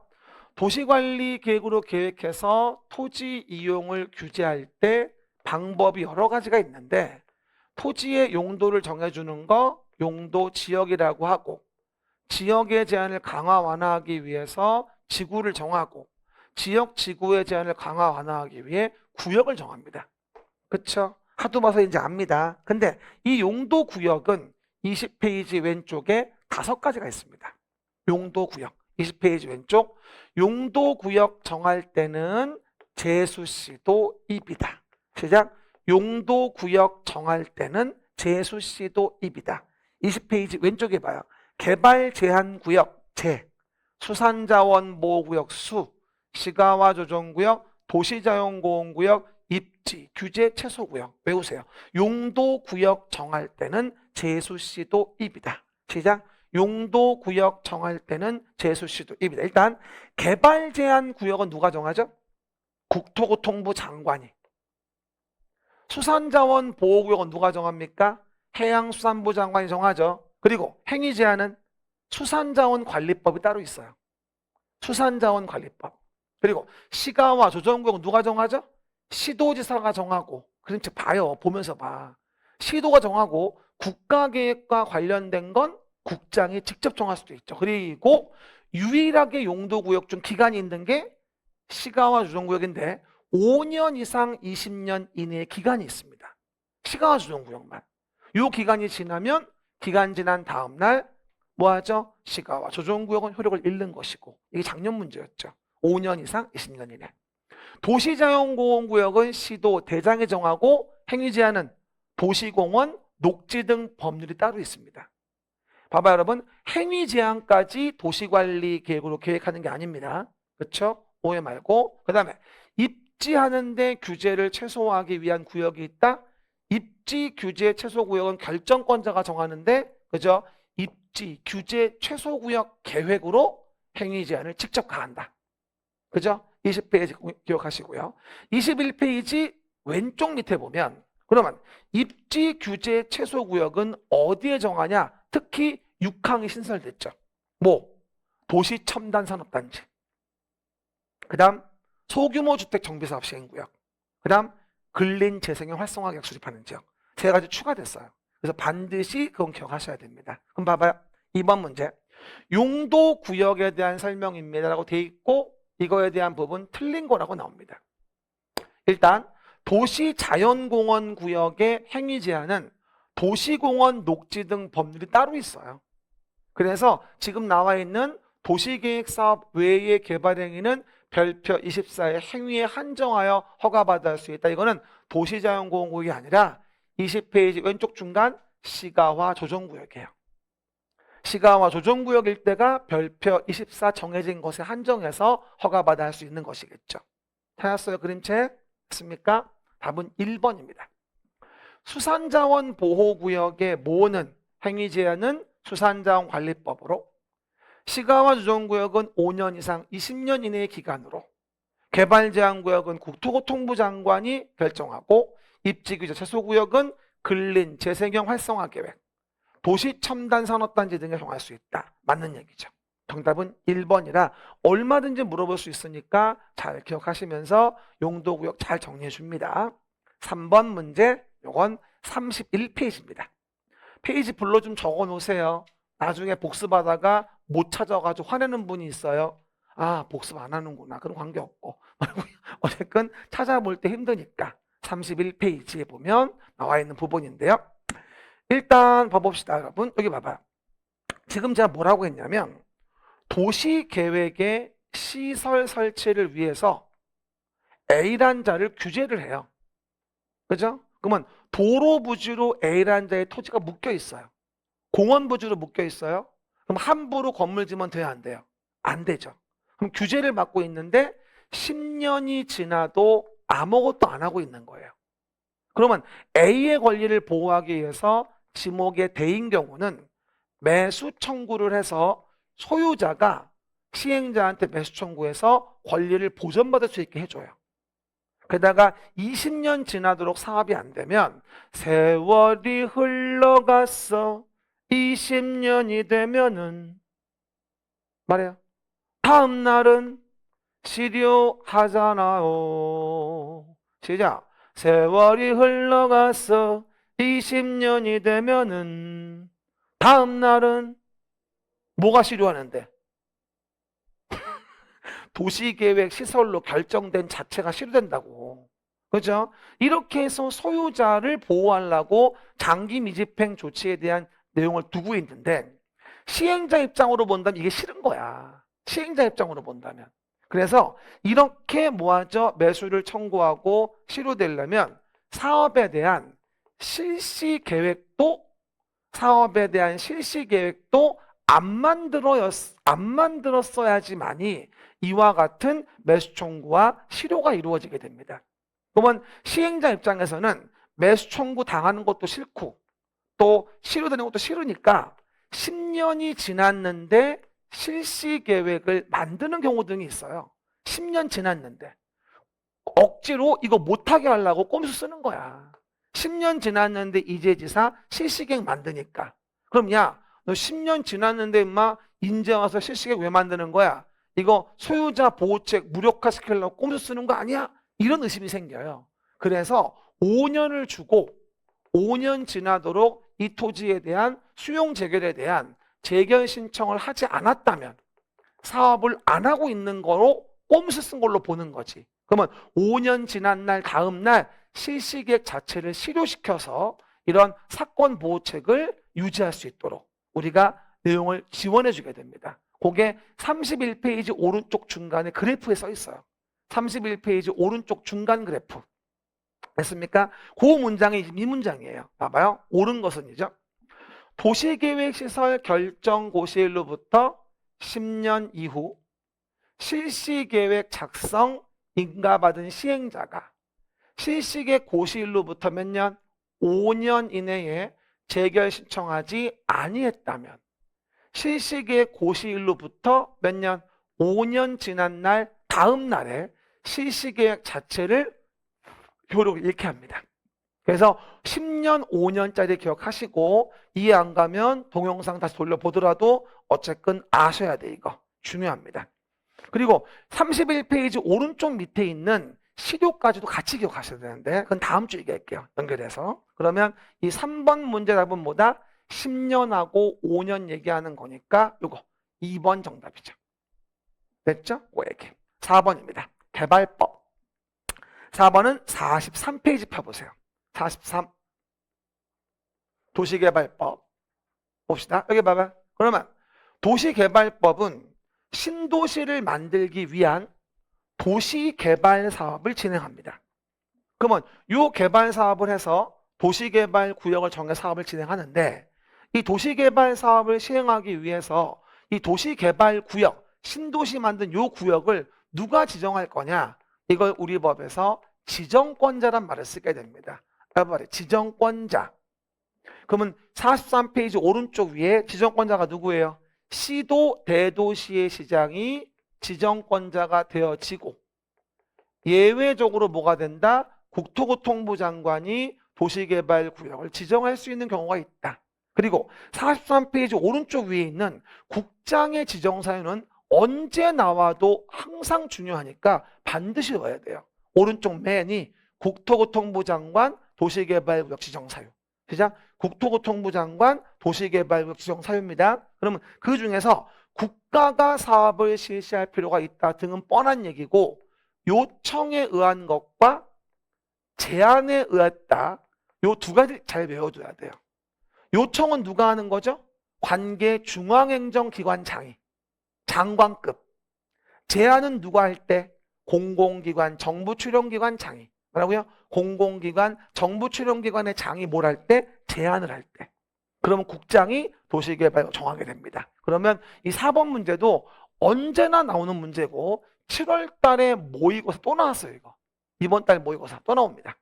도시관리 계획으로 계획해서 토지 이용을 규제할 때 방법이 여러 가지가 있는데 토지의 용도를 정해주는 거 용도 지역이라고 하고 지역의 제한을 강화 완화하기 위해서 지구를 정하고 지역 지구의 제한을 강화 완화하기 위해 구역을 정합니다. 그렇죠? 하도 봐서 이제 압니다. 근데 이 용도 구역은 20페이지 왼쪽에 5가지가 있습니다. 용도 구역 20페이지 왼쪽 용도 구역 정할 때는 제수시도 입이다. 시작. 용도 구역 정할 때는 제수시도 입이다. 20페이지 왼쪽에 봐요. 개발 제한 구역 제, 수산자원 보호구역 수, 시가와 조정구역, 도시자연보호구역, 입지, 규제 최소구역. 외우세요. 용도구역 정할 때는 제수시도 입이다. 시작. 용도구역 정할 때는 제수시도 입이다. 일단 개발 제한 구역은 누가 정하죠? 국토교통부 장관이. 수산자원 보호구역은 누가 정합니까? 해양수산부 장관이 정하죠. 그리고 행위 제한은 수산자원관리법이 따로 있어요. 수산자원관리법. 그리고 시가와 조정구역은 누가 정하죠? 시도지사가 정하고. 그러니까 봐요. 보면서 봐. 시도가 정하고 국가계획과 관련된 건 국장이 직접 정할 수도 있죠. 그리고 유일하게 용도구역 중 기간이 있는 게 시가와 조정구역인데 5년 이상 20년 이내의 기간이 있습니다. 시가와 조정구역만. 이 기간이 지나면 기간 지난 다음 날 뭐하죠? 시가와 조정구역은 효력을 잃는 것이고 이게 작년 문제였죠. 5년 이상 20년 이내. 도시자연보호구역은 시도 대장이 정하고 행위 제한은 도시공원, 녹지 등 법률이 따로 있습니다. 봐봐 여러분, 행위 제한까지 도시관리 계획으로 계획하는 게 아닙니다. 그렇죠? 오해 말고. 그 다음에 입지하는데 규제를 최소화하기 위한 구역이 있다. 입지 규제 최소구역은 결정권자가 정하는데 그죠? 입지 규제 최소구역 계획으로 행위 제한을 직접 가한다. 그죠? 20페이지 기억하시고요. 21페이지 왼쪽 밑에 보면 그러면 입지 규제 최소 구역은 어디에 정하냐? 특히 6항이 신설됐죠. 뭐? 도시 첨단 산업단지. 그 다음 소규모 주택 정비사업 시행구역. 그 다음 근린 재생형 활성화 계획 수립하는 지역. 세 가지 추가됐어요. 그래서 반드시 그건 기억하셔야 됩니다. 그럼 봐봐요. 2번 문제. 용도 구역에 대한 설명입니다라고 돼 있고 이거에 대한 부분 틀린 거라고 나옵니다. 일단 도시 자연공원 구역의 행위 제한은 도시공원 녹지 등 법률이 따로 있어요. 그래서 지금 나와 있는 도시계획사업 외의 개발 행위는 별표 24의 행위에 한정하여 허가받을 수 있다. 이거는 도시자연공원구역이 아니라 20페이지 왼쪽 중간 시가화 조정구역이에요. 시가화 조정구역 일대가 별표 24 정해진 것에 한정해서 허가받아 할 수 있는 것이겠죠. 찾았어요? 그림책? 했습니까? 답은 1번입니다. 수산자원 보호구역의 모는 행위 제한은 수산자원관리법으로, 시가화 조정구역은 5년 이상 20년 이내의 기간으로, 개발제한구역은 국토교통부 장관이 결정하고, 입지규제 최소구역은 근린 재생형 활성화 계획, 도시 첨단 산업단지 등에 정할 수 있다. 맞는 얘기죠. 정답은 1번이라 얼마든지 물어볼 수 있으니까 잘 기억하시면서 용도구역 잘 정리해 줍니다. 3번 문제, 요건 31페이지입니다. 페이지 불러 좀 적어 놓으세요. 나중에 복습하다가 못 찾아가지고 화내는 분이 있어요. 아, 복습 안 하는구나. 그럼 관계없고. 어쨌든 찾아볼 때 힘드니까 31페이지에 보면 나와 있는 부분인데요. 일단 봐봅시다, 여러분. 여기 봐봐요. 지금 제가 뭐라고 했냐면 도시계획의 시설 설치를 위해서 A란 자를 규제를 해요. 그죠? 그러면 도로 부지로 A란 자의 토지가 묶여 있어요. 공원 부지로 묶여 있어요. 그럼 함부로 건물 지면 돼요, 안 돼요? 안 되죠. 그럼 규제를 받고 있는데 10년이 지나도 아무것도 안 하고 있는 거예요. 그러면 A의 권리를 보호하기 위해서 지목의 대인 경우는 매수 청구를 해서 소유자가 시행자한테 매수 청구해서 권리를 보전받을 수 있게 해줘요. 게다가 20년 지나도록 사업이 안 되면 세월이 흘러갔어 20년이 되면은 말해요. 다음 날은 실효하잖아요. 시작. 세월이 흘러갔어 20년이 되면은 다음 날은 뭐가 실효하는데? 도시계획 시설로 결정된 자체가 실효된다고. 그죠? 이렇게 해서 소유자를 보호하려고 장기 미집행 조치에 대한 내용을 두고 있는데 시행자 입장으로 본다면 이게 싫은 거야. 시행자 입장으로 본다면. 그래서 이렇게 뭐하죠? 매수를 청구하고 실효되려면 사업에 대한 실시 계획도 안 만들었어야지만이 이와 같은 매수 청구와 실효가 이루어지게 됩니다. 그러면 시행자 입장에서는 매수 청구 당하는 것도 싫고 또 실효되는 것도 싫으니까 10년이 지났는데 실시 계획을 만드는 경우 등이 있어요. 10년 지났는데 억지로 이거 못하게 하려고 꼼수 쓰는 거야. 10년 지났는데 이재지사 실시계획 만드니까. 그럼 야, 너 10년 지났는데 임마 인제 와서 실시계획 왜 만드는 거야? 이거 소유자 보호책 무력화시키려고 꼼수 쓰는 거 아니야? 이런 의심이 생겨요. 그래서 5년을 주고 5년 지나도록 이 토지에 대한 수용 재결에 대한 재결 신청을 하지 않았다면 사업을 안 하고 있는 거로 꼼수 쓴 걸로 보는 거지. 그러면 5년 지난 날 다음 날 실시계획 자체를 실효시켜서 이런 사건 보호책을 유지할 수 있도록 우리가 내용을 지원해 주게 됩니다. 그게 31페이지 오른쪽 중간에 그래프에 써 있어요. 31페이지 오른쪽 중간 그래프. 됐습니까? 그 문장이 이 문장이에요. 봐봐요. 옳은 것은이죠. 도시계획시설 결정 고시일로부터 10년 이후 실시계획 작성 인가받은 시행자가 실시계획 고시일로부터 몇 년? 5년 이내에 재결 신청하지 아니했다면 실시계획 고시일로부터 몇 년? 5년 지난 날 다음 날에 실시계획 자체를 효력을 잃게 합니다. 그래서 10년, 5년짜리 기억하시고 이해 안 가면 동영상 다시 돌려보더라도 어쨌든 아셔야 돼. 이거 중요합니다. 그리고 31페이지 오른쪽 밑에 있는 시료까지도 같이 기억하셔야 되는데 그건 다음 주에 얘기할게요. 연결해서. 그러면 이 3번 문제 답은 뭐다? 10년하고 5년 얘기하는 거니까 요거 2번 정답이죠. 됐죠? 그 얘기. 4번입니다. 개발법. 4번은 43페이지 펴보세요. 43. 도시개발법. 봅시다. 여기 봐봐. 그러면 도시개발법은 신도시를 만들기 위한 도시개발 사업을 진행합니다. 그러면 이 개발 사업을 해서 도시개발 구역을 정해 사업을 진행하는데 이 도시개발 사업을 시행하기 위해서 이 도시개발 구역, 신도시 만든 이 구역을 누가 지정할 거냐? 이걸 우리 법에서 지정권자란 말을 쓰게 됩니다. 지정권자. 그러면 43페이지 오른쪽 위에 지정권자가 누구예요? 시도 대도시의 시장이 지정권자가 되어지고 예외적으로 뭐가 된다? 국토교통부 장관이 도시개발구역을 지정할 수 있는 경우가 있다. 그리고 43페이지 오른쪽 위에 있는 국장의 지정사유는 언제 나와도 항상 중요하니까 반드시 넣어야 돼요. 오른쪽 맨이 국토교통부 장관 도시개발구역 지정사유. 시작. 국토교통부 장관 도시개발구역 지정사유입니다. 그러면 그 중에서 국가가 사업을 실시할 필요가 있다 등은 뻔한 얘기고 요청에 의한 것과 제안에 의했다. 요 두 가지 잘 외워둬야 돼요. 요청은 누가 하는 거죠? 관계 중앙행정기관장이 장관급. 제안은 누가 할 때? 공공기관 정부출연기관장이. 뭐라고요? 공공기관 정부출연기관의 장이 뭘 할 때? 제안을 할 때. 그러면 국장이 도시개발 정하게 됩니다. 그러면 이 4번 문제도 언제나 나오는 문제고 7월 달에 모의고사 또 나왔어요. 이거. 이번 달 모의고사 또 나옵니다.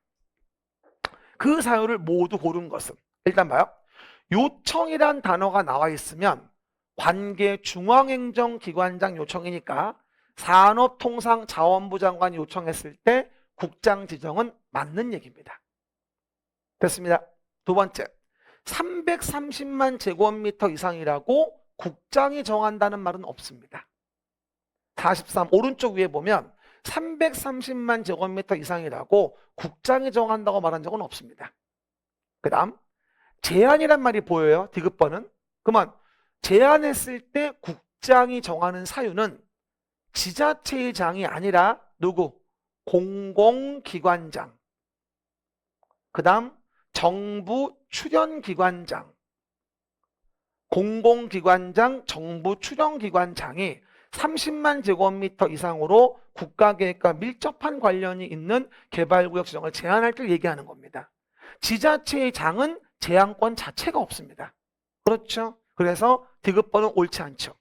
그 사유를 모두 고른 것은 일단 봐요. 요청이란 단어가 나와 있으면 관계 중앙행정기관장 요청이니까 산업통상자원부 장관이 요청했을 때 국장 지정은 맞는 얘기입니다. 됐습니다. 두 번째, 330만 제곱미터 이상이라고 국장이 정한다는 말은 없습니다. 43 오른쪽 위에 보면 330만 제곱미터 이상이라고 국장이 정한다고 말한 적은 없습니다. 그 다음 제한이란 말이 보여요. 디귿번은. 그러면 제한했을 때 국장이 정하는 사유는 지자체의 장이 아니라 누구? 공공기관장. 그 다음 정부 출연기관장. 공공기관장, 정부 출연기관장이 30만 제곱미터 이상으로 국가계획과 밀접한 관련이 있는 개발구역 지정을 제한할 때 얘기하는 겁니다. 지자체의 장은 제한권 자체가 없습니다. 그렇죠? 그래서 디귿번은 옳지 않죠.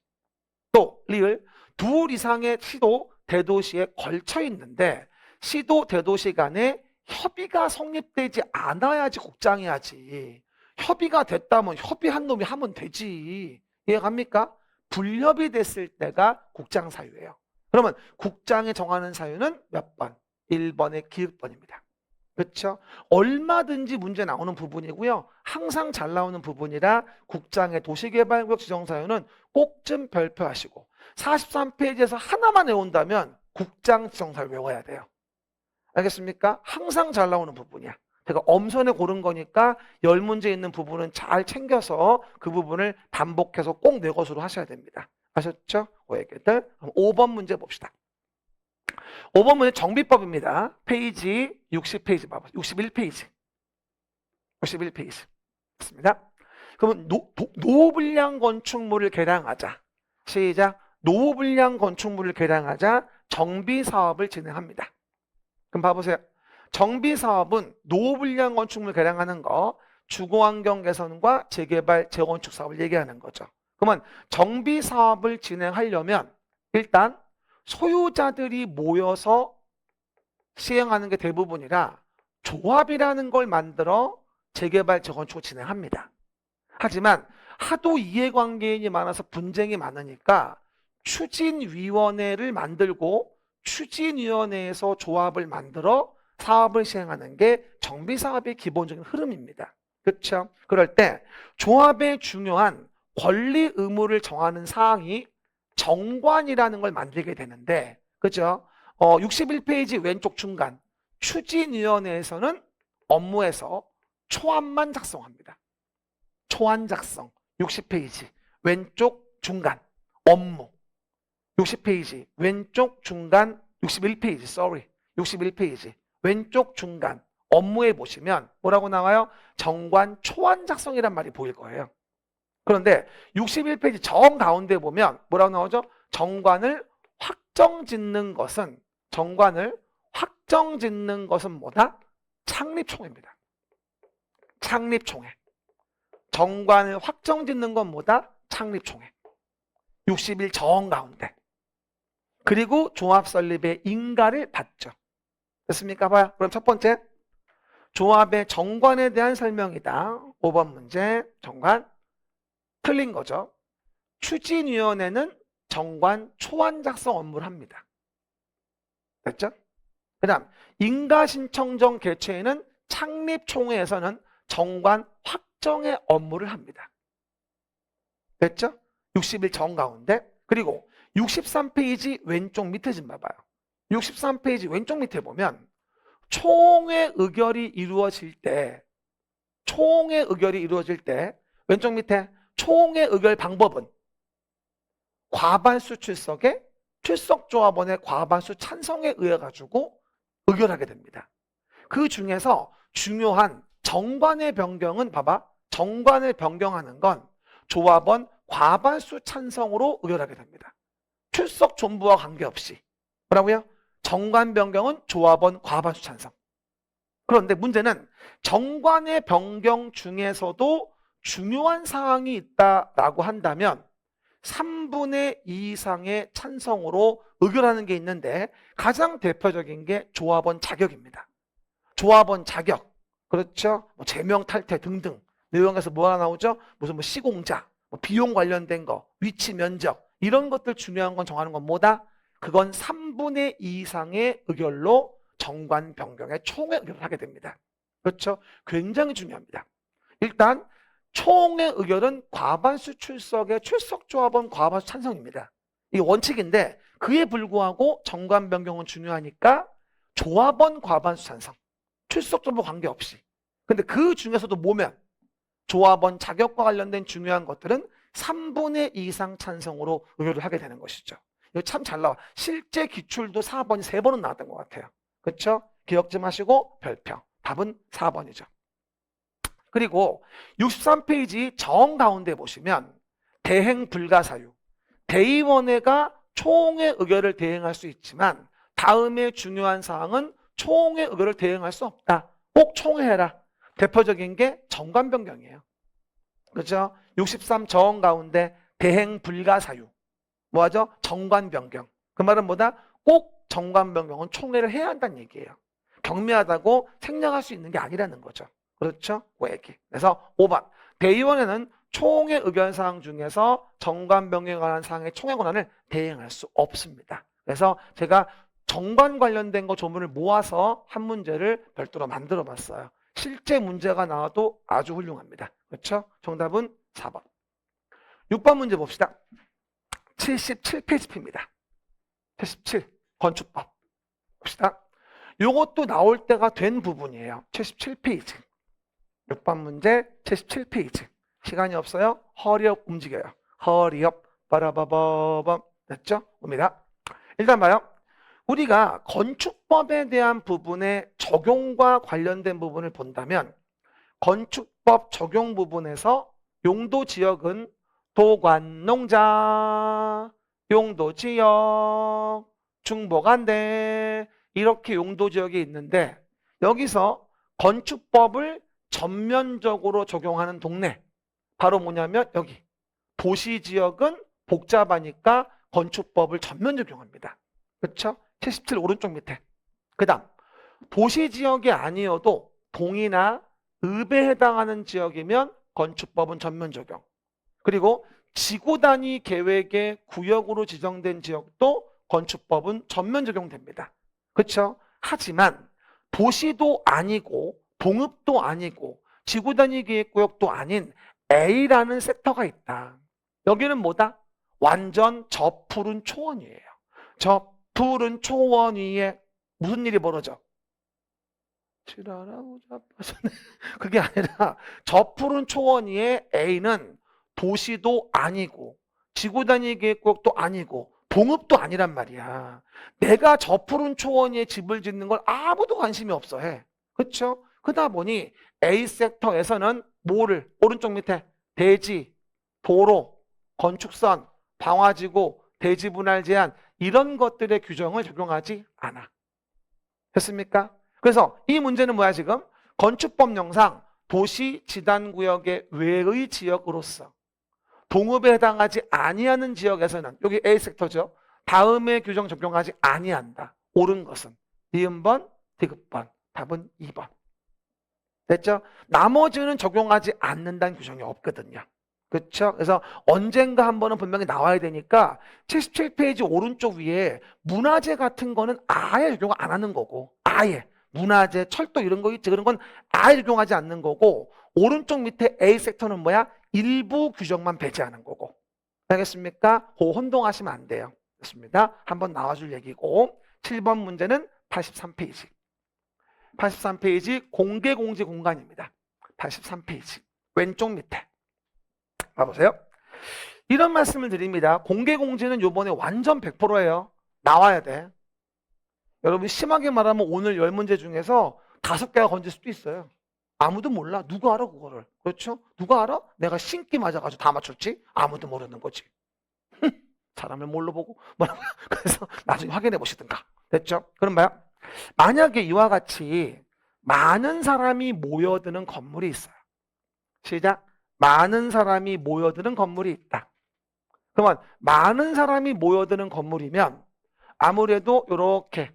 또 리을 둘 이상의 시도, 대도시에 걸쳐 있는데 시도, 대도시 간에 협의가 성립되지 않아야지 국장이 하지. 협의가 됐다면 협의한 놈이 하면 되지. 이해갑니까? 불협이 됐을 때가 국장 사유예요. 그러면 국장이 정하는 사유는 몇 번? 1번의 기획번입니다. 그렇죠? 얼마든지 문제 나오는 부분이고요. 항상 잘 나오는 부분이라 국장의 도시개발구역 지정 사유는 꼭 좀 별표하시고 43페이지에서 하나만 외운다면 국장 지정 사유 외워야 돼요. 알겠습니까? 항상 잘 나오는 부분이야. 제가 엄선에 고른 거니까 10문제 있는 부분은 잘 챙겨서 그 부분을 반복해서 꼭 내 것으로 하셔야 됩니다. 아셨죠? 그 얘기들. 5번 문제 봅시다. 5번 문제 정비법입니다. 페이지 60페이지 봐보세요. 61페이지. 61페이지. 맞습니다. 그러면 노후불량 건축물을 개량하자. 시작. 노후불량 건축물을 개량하자 정비사업을 진행합니다. 그럼 봐보세요. 정비사업은 노후불량 건축물 개량하는 거, 주거환경 개선과 재개발, 재건축 사업을 얘기하는 거죠. 그러면 정비사업을 진행하려면 일단 소유자들이 모여서 시행하는 게 대부분이라 조합이라는 걸 만들어 재개발, 재건축을 진행합니다. 하지만 하도 이해관계인이 많아서 분쟁이 많으니까 추진위원회를 만들고 추진위원회에서 조합을 만들어 사업을 시행하는 게 정비사업의 기본적인 흐름입니다. 그렇죠? 그럴 때 조합의 중요한 권리 의무를 정하는 사항이 정관이라는 걸 만들게 되는데, 그죠? 61페이지 왼쪽 중간 추진위원회에서는 업무에서 초안만 작성합니다. 초안 작성. 60페이지 왼쪽 중간 업무. 60페이지 왼쪽 중간 61페이지 61페이지 왼쪽 중간 업무에 보시면 뭐라고 나와요? 정관 초안 작성이란 말이 보일 거예요. 그런데 61페이지 정 가운데 보면 뭐라고 나오죠? 정관을 확정짓는 것은 뭐다? 창립총회입니다. 창립총회. 정관을 확정짓는 건 뭐다? 창립총회. 60일 정 가운데. 그리고 조합 설립의 인가를 받죠. 됐습니까? 봐요. 그럼 첫 번째, 조합의 정관에 대한 설명이다. 5번 문제, 정관. 틀린 거죠. 추진위원회는 정관 초안 작성 업무를 합니다. 됐죠? 그 다음, 인가신청정 개최에는 창립총회에서는 정관 확정의 업무를 합니다. 됐죠? 60일 정 가운데. 그리고 63페이지 왼쪽 밑에 좀 봐봐요. 63페이지 왼쪽 밑에 보면 총회 의결이 이루어질 때 왼쪽 밑에 총회 의결 방법은 과반수 출석에 출석조합원의 과반수 찬성에 의해 가지고 의결하게 됩니다. 그 중에서 중요한 정관의 변경은 봐봐. 정관을 변경하는 건 조합원 과반수 찬성으로 의결하게 됩니다. 출석 존부와 관계없이. 뭐라고요? 정관 변경은 조합원 과반수 찬성. 그런데 문제는 정관의 변경 중에서도 중요한 사항이 있다라고 한다면 3분의 2 이상의 찬성으로 의결하는 게 있는데 가장 대표적인 게 조합원 자격입니다. 조합원 자격. 그렇죠? 제명 탈퇴 등등. 내용에서 뭐가 나오죠? 무슨 시공자, 비용 관련된 거, 위치 면적 이런 것들 중요한 건 정하는 건 뭐다? 그건 3분의 2 이상의 의결로 정관 변경의 총회 의결을 하게 됩니다. 그렇죠? 굉장히 중요합니다. 일단 총회 의결은 과반수 출석의 출석조합원 과반수 찬성입니다. 이게 원칙인데 그에 불구하고 정관 변경은 중요하니까 조합원 과반수 찬성, 출석조합원 관계없이. 근데 그 중에서도 뭐면 조합원 자격과 관련된 중요한 것들은 3분의 2 이상 찬성으로 의결을 하게 되는 것이죠. 이거 참 잘 나와. 실제 기출도 4번이 3번은 나왔던 것 같아요. 그렇죠? 기억 좀 하시고 별표. 답은 4번이죠. 그리고 63페이지 정 가운데 보시면 대행 불가 사유. 대의원회가 총회 의결을 대행할 수 있지만 다음에 중요한 사항은 총회 의결을 대행할 수 없다. 꼭 총회해라. 대표적인 게 정관 변경이에요. 그렇죠? 63 정 가운데 대행 불가 사유. 뭐하죠? 정관 변경. 그 말은 뭐다? 꼭 정관 변경은 총회를 해야 한다는 얘기예요. 경미하다고 생략할 수 있는 게 아니라는 거죠. 그렇죠? 그 얘기. 그래서 5번. 대의원회는 총회 의견 사항 중에서 정관 변경에 관한 사항의 총회 권한을 대행할 수 없습니다. 그래서 제가 정관 관련된 거 조문을 모아서 한 문제를 별도로 만들어 봤어요. 실제 문제가 나와도 아주 훌륭합니다. 그렇죠? 정답은 4번. 6번 문제 봅시다. 77페이지입니다. 77 건축법 봅시다. 요것도 나올 때가 된 부분이에요. 77페이지. 6번 문제 77페이지. 시간이 없어요. 허리업 움직여요. 허리업 빠라바바밤. 됐죠? 옵니다. 일단 봐요. 우리가 건축법에 대한 부분의 적용과 관련된 부분을 본다면 건축법 적용 부분에서 용도지역은 도관농자, 용도지역, 중보간대 이렇게 용도지역이 있는데 여기서 건축법을 전면적으로 적용하는 동네 바로 뭐냐면 여기 도시지역은 복잡하니까 건축법을 전면 적용합니다. 그렇죠? 77 오른쪽 밑에. 그 다음 도시지역이 아니어도 동이나 읍에 해당하는 지역이면 건축법은 전면 적용. 그리고 지구단위 계획의 구역으로 지정된 지역도 건축법은 전면 적용됩니다. 그렇죠? 하지만 도시도 아니고 동읍도 아니고 지구단위계획구역도 아닌 A라는 섹터가 있다. 여기는 뭐다? 완전 저 푸른 초원 위에요. 저 푸른 초원 위에 무슨 일이 벌어져? 지랄하고 자빠졌네. 그게 아니라 저 푸른 초원 위에 A는 도시도 아니고 지구단위계획구역도 아니고 동읍도 아니란 말이야. 내가 저 푸른 초원 위에 집을 짓는 걸 아무도 관심이 없어 해. 그렇죠? 그러다 보니 A 섹터에서는 뭐를 오른쪽 밑에 대지, 도로, 건축선, 방화지구, 대지 분할 제한 이런 것들의 규정을 적용하지 않아. 됐습니까? 그래서 이 문제는 뭐야 지금? 건축법령상 도시 지단구역의 외의 지역으로서 동읍에 해당하지 아니하는 지역에서는 여기 A 섹터죠. 다음의 규정 적용하지 아니한다. 옳은 것은 니은번, 디귿번. 답은 2번. 됐죠? 나머지는 적용하지 않는다는 규정이 없거든요. 그렇죠? 그래서 언젠가 한 번은 분명히 나와야 되니까 77페이지 오른쪽 위에 문화재 같은 거는 아예 적용 안 하는 거고 아예 문화재, 철도 이런 거 있지 그런 건 아예 적용하지 않는 거고 오른쪽 밑에 A 섹터는 뭐야? 일부 규정만 배제하는 거고 알겠습니까? 그 혼동하시면 안 돼요. 됐습니다. 한번 나와줄 얘기고 7번 문제는 83페이지 83페이지 공개공지 공간입니다. 83페이지 왼쪽 밑에 봐보세요. 이런 말씀을 드립니다. 공개공지는 요번에 완전 100%예요. 나와야 돼. 여러분 심하게 말하면 오늘 10문제 중에서 5개가 건질 수도 있어요. 아무도 몰라. 누가 알아 그거를. 그렇죠? 누가 알아? 내가 신기 맞아가지고 다 맞췄지? 아무도 모르는 거지. 사람을 뭘로 보고 뭐라고. 그래서 나중에 확인해 보시든가. 됐죠? 그럼 뭐야? 만약에 이와 같이 많은 사람이 모여드는 건물이 있어요. 시작. 많은 사람이 모여드는 건물이 있다. 그러면 많은 사람이 모여드는 건물이면 아무래도 이렇게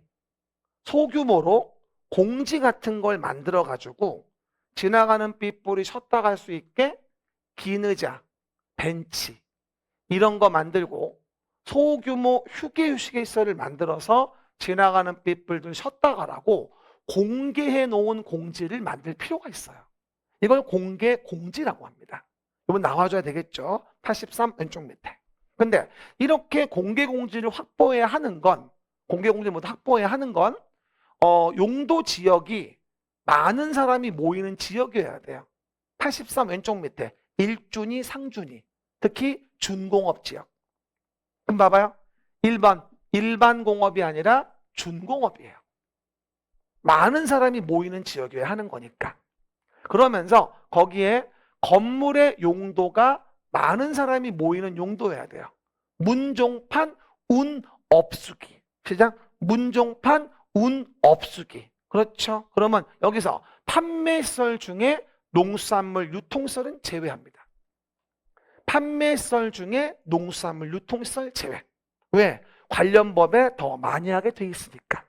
소규모로 공지 같은 걸 만들어 가지고 지나가는 삐뿔이 쉬었다 갈 수 있게 긴 의자, 벤치 이런 거 만들고 소규모 휴게시설을 만들어서 지나가는 삐뿔들 쉬었다 가라고 공개해 놓은 공지를 만들 필요가 있어요. 이걸 공개 공지라고 합니다. 이건 나와줘야 되겠죠. 83 왼쪽 밑에. 근데 이렇게 공개 공지를 확보해야 하는 건 공개 공지를 모두 확보해야 하는 건 용도 지역이 많은 사람이 모이는 지역이어야 돼요. 83 왼쪽 밑에 일준위, 상준위, 특히 준공업 지역. 그럼 봐봐요. 1번 일반 공업이 아니라 준공업이에요. 많은 사람이 모이는 지역이어야 하는 거니까. 그러면서 거기에 건물의 용도가 많은 사람이 모이는 용도여야 돼요. 문종판, 운업수기. 시작. 문종판, 운업수기. 그렇죠? 그러면 여기서 판매시설 중에 농수산물 유통시설은 제외합니다. 판매시설 중에 농수산물 유통시설 제외. 왜? 관련 법에 더 많이 하게 돼 있으니까.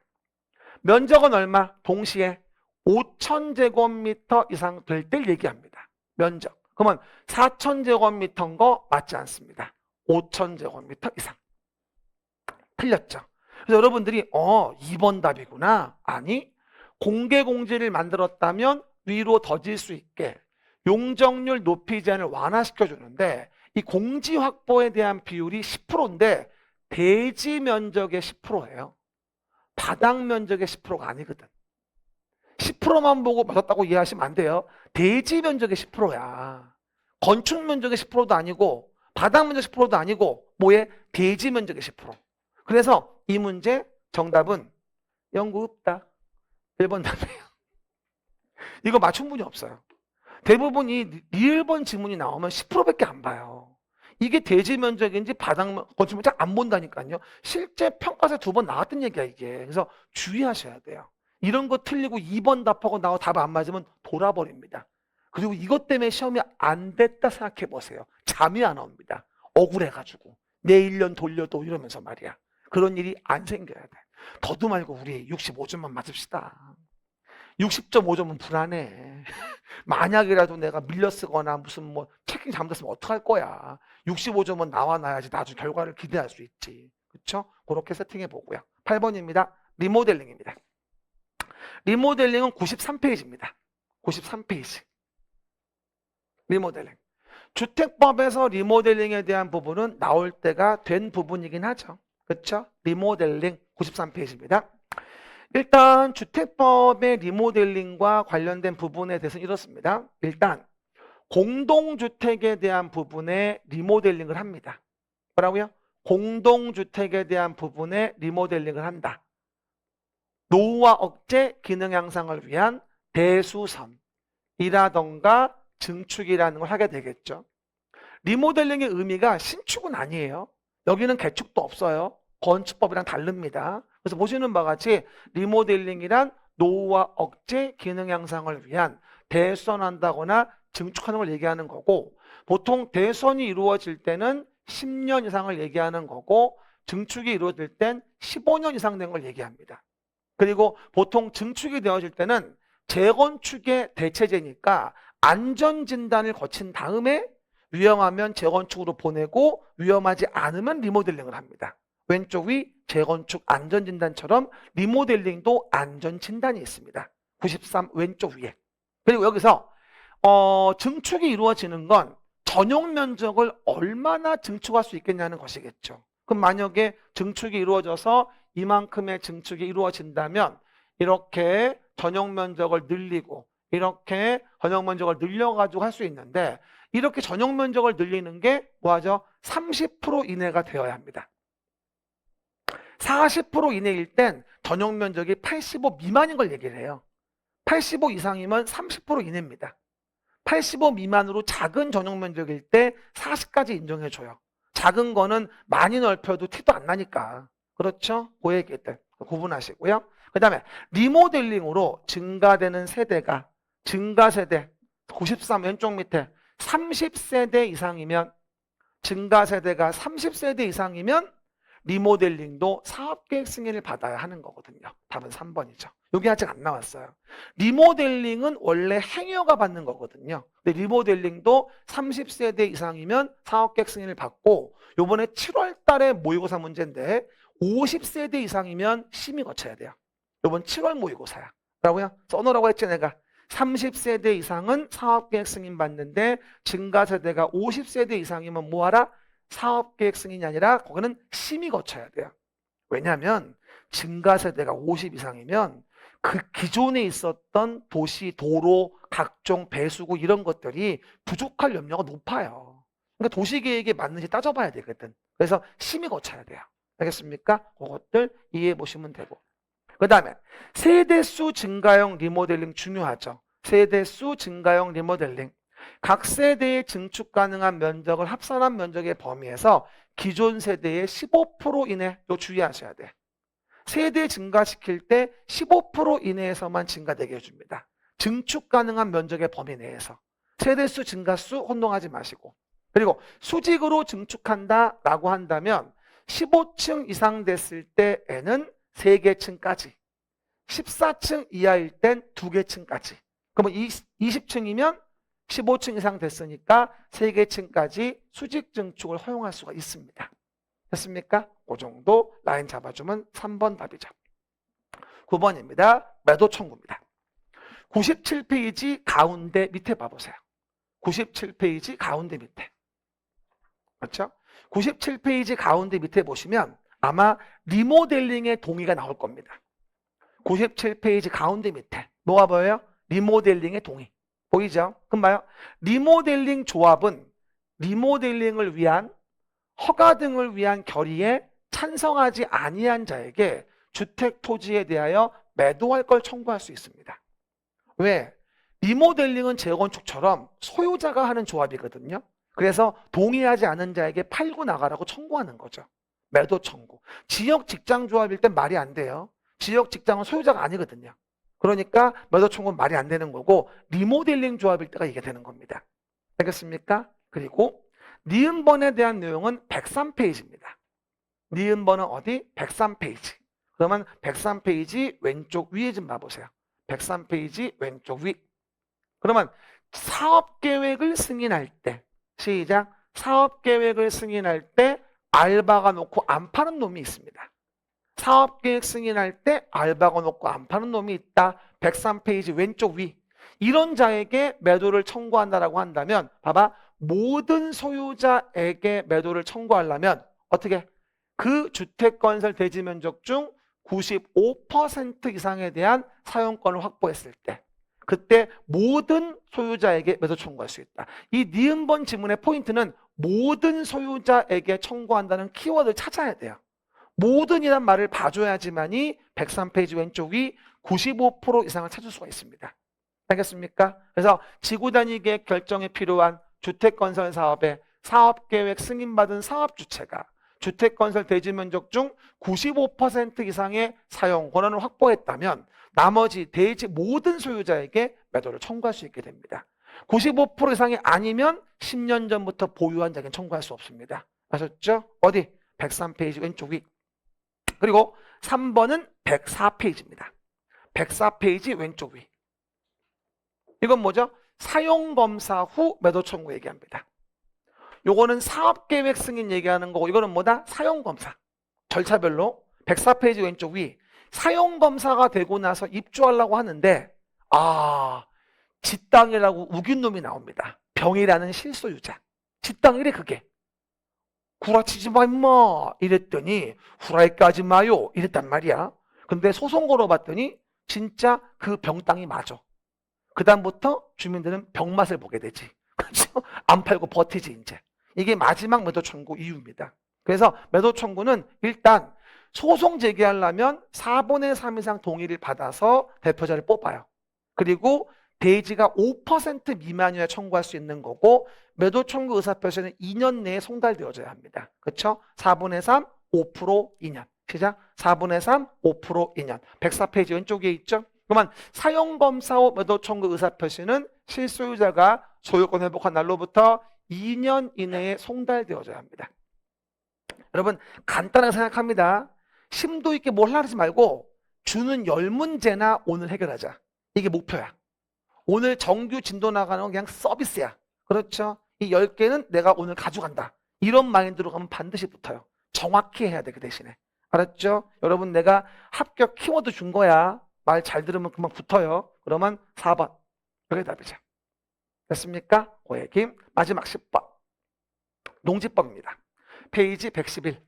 면적은 얼마? 동시에 5,000제곱미터 이상 될 때 얘기합니다. 면적. 그러면 4,000제곱미터인 거 맞지 않습니다. 5,000제곱미터 이상. 틀렸죠. 그래서 여러분들이 2번 답이구나. 아니, 공개 공지를 만들었다면 위로 더 질 수 있게 용적률 높이 제한을 완화시켜 주는데 이 공지 확보에 대한 비율이 10%인데 대지 면적의 10%예요. 바닥 면적의 10%가 아니거든. 10%만 보고 맞았다고 이해하시면 안 돼요. 대지 면적의 10%야. 건축 면적의 10%도 아니고 바닥 면적 10%도 아니고 뭐에? 대지 면적의 10%. 그래서 이 문제 정답은 연구 없다. 1번 답이에요. 이거 맞춘 분이 없어요. 대부분 이 리을번 지문이 나오면 10%밖에 안 봐요. 이게 대지 면적인지 바닥 건축 면적 안 본다니까요. 실제 평가서에 2번 나왔던 얘기야 이게. 그래서 주의하셔야 돼요. 이런 거 틀리고 2번 답하고 나와 답 안 맞으면 돌아버립니다. 그리고 이것 때문에 시험이 안 됐다 생각해 보세요. 잠이 안 옵니다. 억울해가지고 내 1년 돌려도 이러면서 말이야. 그런 일이 안 생겨야 돼. 더도 말고 우리 65점만 맞읍시다. 60.5점은 불안해. 만약이라도 내가 밀려 쓰거나 무슨 뭐 체킹 잘못했으면 어떡할 거야. 65점은 나와놔야지 나중에 결과를 기대할 수 있지. 그렇죠? 그렇게 세팅해 보고요. 8번입니다. 리모델링입니다. 리모델링은 93페이지입니다. 93페이지. 리모델링. 주택법에서 리모델링에 대한 부분은 나올 때가 된 부분이긴 하죠. 그렇죠? 리모델링 93페이지입니다. 일단 주택법의 리모델링과 관련된 부분에 대해서는 이렇습니다. 일단 공동주택에 대한 부분에 리모델링을 합니다. 뭐라고요? 공동주택에 대한 부분에 리모델링을 한다. 노후화 억제, 기능 향상을 위한 대수선이라던가 증축이라는 걸 하게 되겠죠. 리모델링의 의미가 신축은 아니에요. 여기는 개축도 없어요. 건축법이랑 다릅니다. 그래서 보시는 바와 같이 리모델링이란 노후화 억제, 기능 향상을 위한 대수선한다거나 증축하는 걸 얘기하는 거고, 보통 대수선이 이루어질 때는 10년 이상을 얘기하는 거고, 증축이 이루어질 땐 15년 이상 된 걸 얘기합니다. 그리고 보통 증축이 되어질 때는 재건축의 대체제니까 안전진단을 거친 다음에 위험하면 재건축으로 보내고 위험하지 않으면 리모델링을 합니다. 왼쪽 위 재건축 안전진단처럼 리모델링도 안전진단이 있습니다. 93 왼쪽 위에. 그리고 여기서 증축이 이루어지는 건 전용 면적을 얼마나 증축할 수 있겠냐는 것이겠죠. 그럼 만약에 증축이 이루어져서 이만큼의 증축이 이루어진다면 이렇게 전용 면적을 늘리고 이렇게 전용 면적을 늘려가지고 할 수 있는데, 이렇게 전용 면적을 늘리는 게 뭐하죠? 30% 이내가 되어야 합니다. 40% 이내일 땐 전용 면적이 85 미만인 걸 얘기를 해요. 85 이상이면 30% 이내입니다. 85 미만으로 작은 전용 면적일 때 40까지 인정해줘요. 작은 거는 많이 넓혀도 티도 안 나니까. 그렇죠? 그 얘기들 구분하시고요. 그 다음에 리모델링으로 증가되는 세대가 증가세대 93 왼쪽 밑에 30세대 이상이면, 증가세대가 30세대 이상이면 리모델링도 사업계획 승인을 받아야 하는 거거든요. 답은 3번이죠. 여기 아직 안 나왔어요. 리모델링은 원래 행여가 받는 거거든요. 근데 리모델링도 30세대 이상이면 사업계획 승인을 받고, 요번에 7월 달에 모의고사 문제인데 50세대 이상이면 심의 거쳐야 돼요. 요번 7월 모의고사야. 라고요? 써놓으라고 했지 내가. 30세대 이상은 사업계획 승인 받는데 증가세대가 50세대 이상이면 뭐하라? 사업계획 승인이 아니라 거기는 심의 거쳐야 돼요. 왜냐하면 증가세대가 50 이상이면 그 기존에 있었던 도시, 도로, 각종 배수구 이런 것들이 부족할 염려가 높아요. 그러니까 도시계획에 맞는지 따져봐야 되거든. 그래서 심의 거쳐야 돼요. 알겠습니까? 그것들 이해해 보시면 되고. 그 다음에 세대수 증가형 리모델링 중요하죠. 세대수 증가형 리모델링. 각 세대의 증축 가능한 면적을 합산한 면적의 범위에서 기존 세대의 15% 이내, 요 주의하셔야 돼. 세대 증가시킬 때 15% 이내에서만 증가되게 해줍니다. 증축 가능한 면적의 범위 내에서. 세대수 증가수 혼동하지 마시고. 그리고 수직으로 증축한다라고 한다면 15층 이상 됐을 때에는 3개 층까지, 14층 이하일 땐 2개 층까지. 그러면 20층이면 15층 이상 됐으니까 3개 층까지 수직 증축을 허용할 수가 있습니다. 됐습니까? 그 정도 라인 잡아주면 3번 답이죠. 9번입니다. 매도 청구입니다. 97페이지 가운데 밑에 봐보세요. 97페이지 가운데 밑에. 그렇죠? 97페이지 가운데 밑에 보시면 아마 리모델링의 동의가 나올 겁니다. 97페이지 가운데 밑에 뭐가 보여요? 리모델링의 동의. 보이죠? 그럼 봐요. 리모델링 조합은 리모델링을 위한 허가 등을 위한 결의에 찬성하지 아니한 자에게 주택 토지에 대하여 매도할 걸 청구할 수 있습니다. 왜? 리모델링은 재건축처럼 소유자가 하는 조합이거든요. 그래서 동의하지 않은 자에게 팔고 나가라고 청구하는 거죠. 매도 청구. 지역 직장 조합일 땐 말이 안 돼요. 지역 직장은 소유자가 아니거든요. 그러니까 매도 청구는 말이 안 되는 거고, 리모델링 조합일 때가 이게 되는 겁니다. 알겠습니까? 그리고 니은번에 대한 내용은 103페이지입니다. 니은번은 어디? 103페이지. 그러면 103페이지 왼쪽 위에 좀 봐보세요. 103페이지 왼쪽 위. 그러면 사업계획을 승인할 때, 시작. 사업계획을 승인할 때 알바가 놓고 안 파는 놈이 있습니다. 사업계획 승인할 때 알바가 놓고 안 파는 놈이 있다. 103페이지 왼쪽 위. 이런 자에게 매도를 청구한다라고 한다면 봐봐. 모든 소유자에게 매도를 청구하려면 어떻게? 그 주택건설 대지면적 중 95% 이상에 대한 사용권을 확보했을 때 그때 모든 소유자에게 매도 청구할 수 있다. 이 니은번 지문의 포인트는 모든 소유자에게 청구한다는 키워드를 찾아야 돼요. 모든이란 말을 봐줘야지만이 103페이지 왼쪽 위 95% 이상을 찾을 수가 있습니다. 알겠습니까? 그래서 지구 단위 계획 결정에 필요한 주택건설 사업에 사업계획 승인받은 사업주체가 주택건설 대지면적 중 95% 이상의 사용 권한을 확보했다면 나머지 대지 모든 소유자에게 매도를 청구할 수 있게 됩니다. 95% 이상이 아니면 10년 전부터 보유한 자에게는 청구할 수 없습니다. 아셨죠? 어디? 103페이지 왼쪽 위. 그리고 3번은 104페이지입니다. 104페이지 왼쪽 위. 이건 뭐죠? 사용검사 후 매도 청구 얘기합니다. 요거는 사업계획 승인 얘기하는 거고 이거는 뭐다? 사용검사. 절차별로 104페이지 왼쪽 위. 사용검사가 되고 나서 입주하려고 하는데 지땅이라고 우긴 놈이 나옵니다. 병이라는 실소유자. 지땅이래 그게. 구라치지 마 임마 이랬더니 후라이 까지 마요 이랬단 말이야. 근데 소송 걸어봤더니 진짜 그 병 땅이 맞아. 그 다음부터 주민들은 병맛을 보게 되지. 그렇죠? 안 팔고 버티지 이제. 이게 마지막 매도 청구 이유입니다. 그래서 매도 청구는 일단 소송 제기하려면 4분의 3 이상 동의를 받아서 대표자를 뽑아요. 그리고 대지가 5% 미만이어야 청구할 수 있는 거고 매도 청구 의사표시는 2년 내에 송달되어져야 합니다. 그렇죠? 4분의 3, 5% 2년. 시작. 4분의 3, 5% 2년. 104페이지 왼쪽에 있죠? 그러면 사용검사 후 매도 청구 의사표시는 실소유자가 소유권 회복한 날로부터 2년 이내에 송달되어져야 합니다. 여러분 간단하게 생각합니다. 심도 있게 뭘 하지 말고 주는 10문제나 오늘 해결하자. 이게 목표야. 오늘 정규 진도 나가는 건 그냥 서비스야. 그렇죠? 이 10개는 내가 오늘 가져간다. 이런 마인드로 가면 반드시 붙어요. 정확히 해야 돼, 그 대신에. 알았죠? 여러분 내가 합격 키워드 준 거야. 말 잘 들으면 금방 붙어요. 그러면 4번. 여기 답이죠. 됐습니까? 그 얘기. 마지막 10번. 농지법입니다. 페이지 111.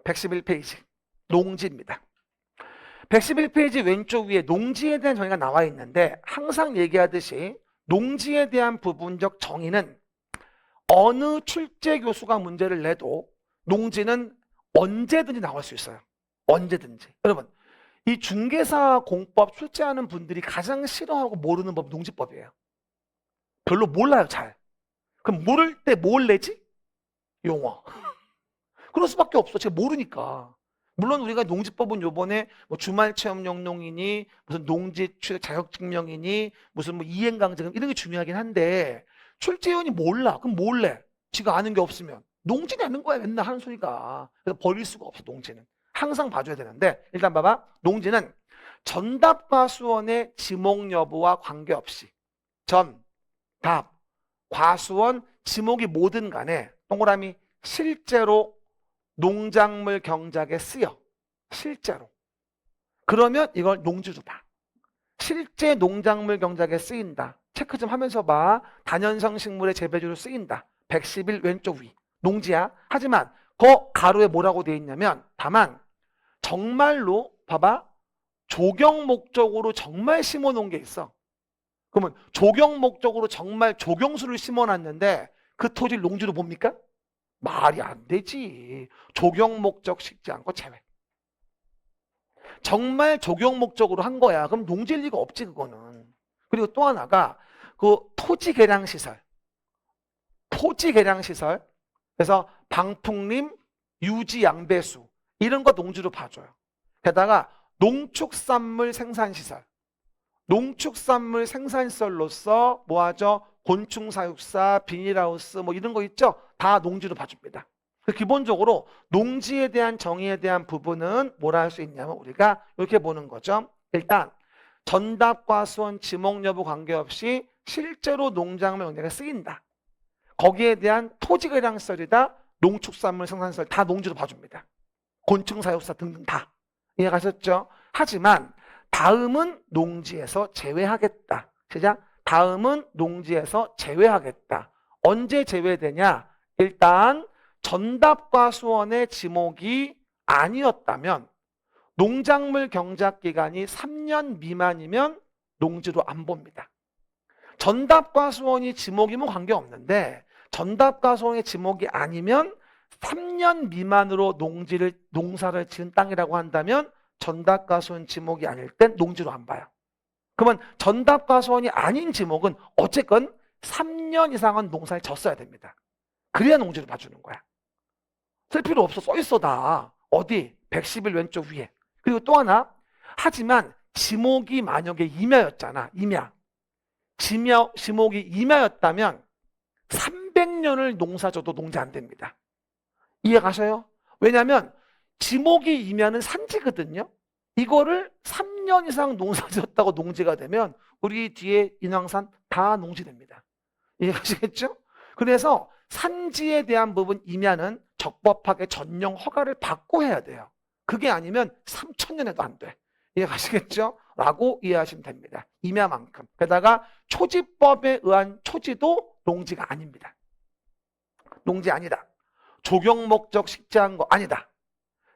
111페이지. 농지입니다. 111페이지 왼쪽 위에 농지에 대한 정의가 나와 있는데 항상 얘기하듯이 농지에 대한 부분적 정의는 어느 출제 교수가 문제를 내도 농지는 언제든지 나올 수 있어요. 언제든지. 여러분 이 중개사 공법 출제하는 분들이 가장 싫어하고 모르는 법이 농지법이에요. 별로 몰라요 잘. 그럼 모를 때 뭘 내지? 용어. 그럴 수밖에 없어. 제가 모르니까. 물론 우리가 농지법은 요번에 뭐 주말체험 영농이니 무슨 농지 자격증명이니 무슨 뭐 이행강제금 이런 게 중요하긴 한데 출제위원이 몰라. 그럼 뭘래? 지가 아는 게 없으면 농지 내는 거야 맨날 하는 소리가. 그래서 버릴 수가 없어 농지는. 항상 봐줘야 되는데 일단 봐봐. 농지는 전답과수원의 지목 여부와 관계없이 전, 답, 과수원, 지목이 뭐든 간에 동그라미 실제로 농작물 경작에 쓰여. 실제로. 그러면 이걸 농지로 봐. 실제 농작물 경작에 쓰인다. 체크 좀 하면서 봐. 다년성 식물의 재배주로 쓰인다. 111 왼쪽 위. 농지야. 하지만 그 가로에 뭐라고 되어 있냐면 다만 정말로 봐봐. 조경 목적으로 정말 심어 놓은 게 있어. 그러면 조경 목적으로 정말 조경수를 심어 놨는데 그 토지를 농지로 봅니까? 말이 안 되지. 조경 목적 식지 않고 제외. 정말 조경 목적으로 한 거야. 그럼 농지일 리가 없지 그거는. 그리고 또 하나가 그 토지 개량 시설. 토지 개량 시설. 그래서 방풍림, 유지 양배수 이런 거 농지로 봐줘요. 게다가 농축산물 생산시설. 농축산물 생산시설로서 뭐하죠? 곤충사육사, 비닐하우스 뭐 이런 거 있죠? 다 농지로 봐줍니다. 기본적으로 농지에 대한 정의에 대한 부분은 뭐라 할 수 있냐면 우리가 이렇게 보는 거죠. 일단 전답과수원 지목 여부 관계없이 실제로 농작물 경작에 쓰인다. 거기에 대한 토지 개량 시설이다. 농축산물 생산시설 다 농지로 봐줍니다. 곤충 사육사 등등 다. 이해가셨죠? 하지만 다음은 농지에서 제외하겠다. 시작. 다음은 농지에서 제외하겠다. 언제 제외되냐? 일단 전답과 수원의 지목이 아니었다면 농작물 경작 기간이 3년 미만이면 농지로 안 봅니다. 전답과 수원이 지목이면 관계없는데 전답과 수원의 지목이 아니면 3년 미만으로 농사를 지은 땅이라고 한다면 전답과 수원 지목이 아닐 땐 농지로 안 봐요. 그러면 전답과 수원이 아닌 지목은 어쨌건 3년 이상은 농사를 졌어야 됩니다. 그래야 농지를 봐주는 거야. 쓸 필요 없어. 써 있어 다. 어디? 110일 왼쪽 위에. 그리고 또 하나. 하지만 지목이 만약에 임야였잖아. 임야. 지목이 임야였다면 300년을 농사 져도 농지 안 됩니다. 이해 가셔요? 왜냐하면 지목이 임야는 산지거든요. 이거를 3년 이상 농사 지었다고 농지가 되면 우리 뒤에 인왕산 다 농지됩니다. 이해 가시겠죠? 그래서 산지에 대한 부분 임야는 적법하게 전용 허가를 받고 해야 돼요. 그게 아니면 3,000년에도 안 돼. 이해 가시겠죠? 라고 이해하시면 됩니다. 임야만큼. 게다가 초지법에 의한 초지도 농지가 아닙니다. 농지 아니다. 조경 목적 식재한 거 아니다.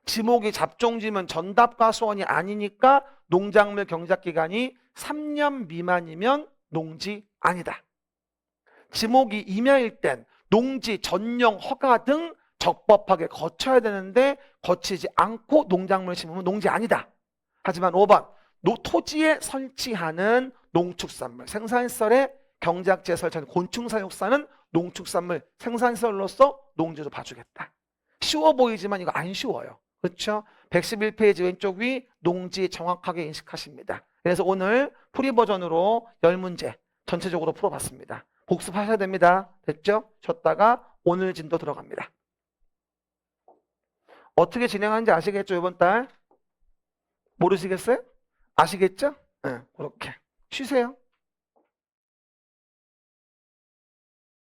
지목이 잡종지면 전답과 수원이 아니니까 농작물 경작 기간이 3년 미만이면 농지 아니다. 지목이 임야일 땐 농지 전용 허가 등 적법하게 거쳐야 되는데 거치지 않고 농작물 심으면 농지 아니다. 하지만 5번 토지에 설치하는 농축산물 생산시설에 경작지에 설치하는 곤충사육사는 농축산물 생산시설로서 농지로 봐주겠다. 쉬워 보이지만 이거 안 쉬워요. 그렇죠? 111페이지 왼쪽 위 농지 정확하게 인식하십니다. 그래서 오늘 프리 버전으로 10문제 전체적으로 풀어봤습니다. 복습하셔야 됩니다. 됐죠? 쉬었다가 오늘 진도 들어갑니다. 어떻게 진행하는지 아시겠죠? 이번 달 모르시겠어요? 아시겠죠? 네, 그렇게 쉬세요.